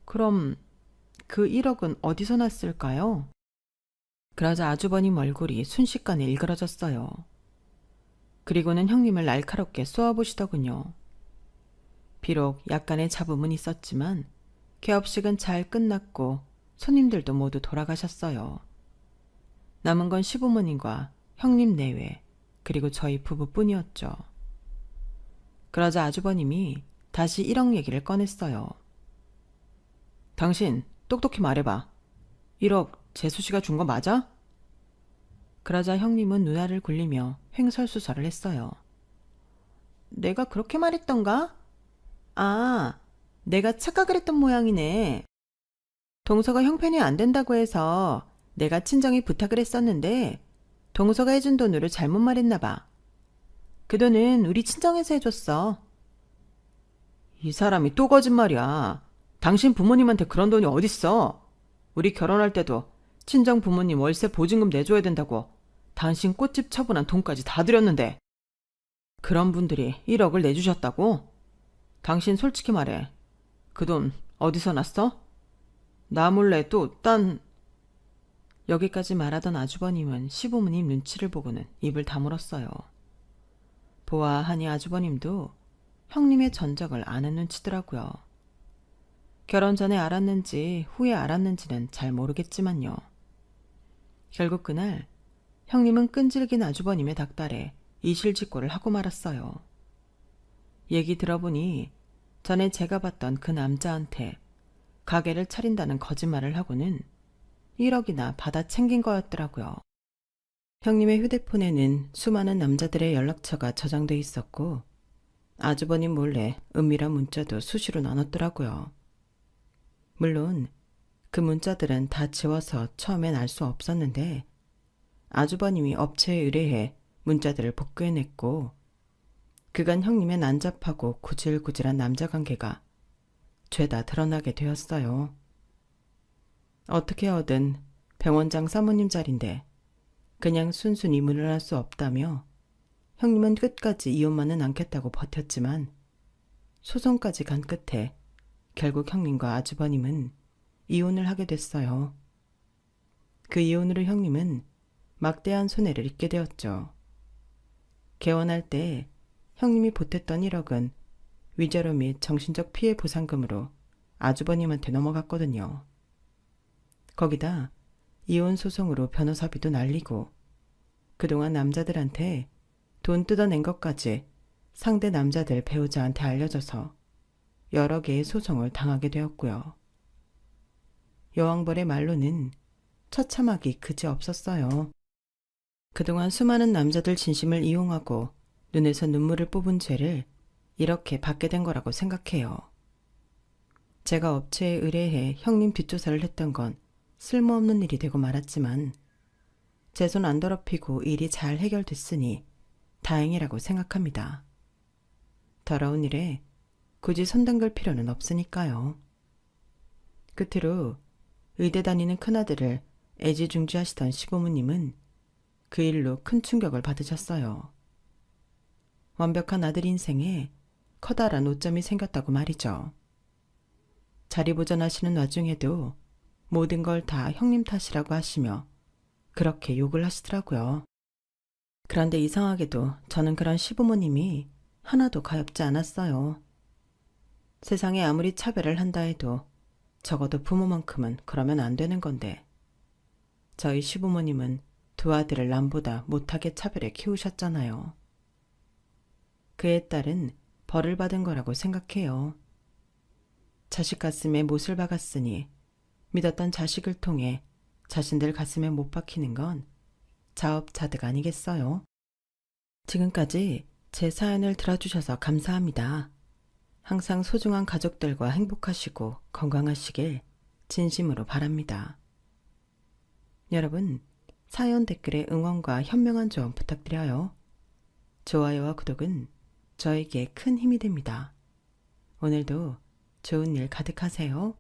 그럼 그 1억은 어디서 났을까요? 그러자 아주버님 얼굴이 순식간에 일그러졌어요. 그리고는 형님을 날카롭게 쏘아보시더군요. 비록 약간의 잡음은 있었지만 개업식은 잘 끝났고 손님들도 모두 돌아가셨어요. 남은 건 시부모님과 형님 내외 그리고 저희 부부뿐이었죠. 그러자 아주버님이 다시 1억 얘기를 꺼냈어요. 당신 똑똑히 말해봐. 1억 재수씨가 준 거 맞아? 그러자 형님은 눈알을 굴리며 횡설수설을 했어요. 내가 그렇게 말했던가? 아, 내가 착각을 했던 모양이네. 동서가 형편이 안 된다고 해서 내가 친정에 부탁을 했었는데 동서가 해준 돈으로 잘못 말했나 봐. 그 돈은 우리 친정에서 해줬어. 이 사람이 또 거짓말이야. 당신 부모님한테 그런 돈이 어딨어. 우리 결혼할 때도 친정 부모님 월세 보증금 내줘야 된다고 당신 꽃집 처분한 돈까지 다 드렸는데 그런 분들이 1억을 내주셨다고? 당신 솔직히 말해. 그 돈 어디서 났어? 나 몰래 또 여기까지 말하던 아주버님은 시부모님 눈치를 보고는 입을 다물었어요. 보아하니 아주버님도 형님의 전적을 아는 눈치더라고요. 결혼 전에 알았는지 후에 알았는지는 잘 모르겠지만요. 결국 그날 형님은 끈질긴 아주버님의 닥달에 이실직고를 하고 말았어요. 얘기 들어보니 전에 제가 봤던 그 남자한테 가게를 차린다는 거짓말을 하고는 1억이나 받아 챙긴 거였더라고요. 형님의 휴대폰에는 수많은 남자들의 연락처가 저장돼 있었고 아주버님 몰래 은밀한 문자도 수시로 나눴더라고요. 물론 그 문자들은 다 지워서 처음엔 알 수 없었는데 아주버님이 업체에 의뢰해 문자들을 복구해냈고 그간 형님의 난잡하고 구질구질한 남자관계가 죄다 드러나게 되었어요. 어떻게 하든 병원장 사모님 자리인데 그냥 순순히 물러날 수 없다며 형님은 끝까지 이혼만은 않겠다고 버텼지만 소송까지 간 끝에 결국 형님과 아주버님은 이혼을 하게 됐어요. 그 이혼으로 형님은 막대한 손해를 입게 되었죠. 개원할 때 형님이 보탰던 1억은 위자료 및 정신적 피해 보상금으로 아주버님한테 넘어갔거든요. 거기다 이혼 소송으로 변호사비도 날리고 그동안 남자들한테 돈 뜯어낸 것까지 상대 남자들 배우자한테 알려져서 여러 개의 소송을 당하게 되었고요. 여왕벌의 말로는 처참하기 그지없었어요. 그동안 수많은 남자들 진심을 이용하고 눈에서 눈물을 뽑은 죄를 이렇게 받게 된 거라고 생각해요. 제가 업체에 의뢰해 형님 뒷조사를 했던 건 쓸모없는 일이 되고 말았지만 제 손 안 더럽히고 일이 잘 해결됐으니 다행이라고 생각합니다. 더러운 일에 굳이 손 담글 필요는 없으니까요. 끝으로 의대 다니는 큰아들을 애지중지하시던 시부모님은 그 일로 큰 충격을 받으셨어요. 완벽한 아들 인생에 커다란 오점이 생겼다고 말이죠. 자리보전하시는 와중에도 모든 걸 다 형님 탓이라고 하시며 그렇게 욕을 하시더라고요. 그런데 이상하게도 저는 그런 시부모님이 하나도 가엾지 않았어요. 세상에 아무리 차별을 한다 해도 적어도 부모만큼은 그러면 안 되는 건데 저희 시부모님은 두 아들을 남보다 못하게 차별해 키우셨잖아요. 그의 딸은 벌을 받은 거라고 생각해요. 자식 가슴에 못을 박았으니 믿었던 자식을 통해 자신들 가슴에 못 박히는 건 자업자득 아니겠어요? 지금까지 제 사연을 들어주셔서 감사합니다. 항상 소중한 가족들과 행복하시고 건강하시길 진심으로 바랍니다. 여러분, 사연 댓글에 응원과 현명한 조언 부탁드려요. 좋아요와 구독은 저에게 큰 힘이 됩니다. 오늘도 좋은 일 가득하세요.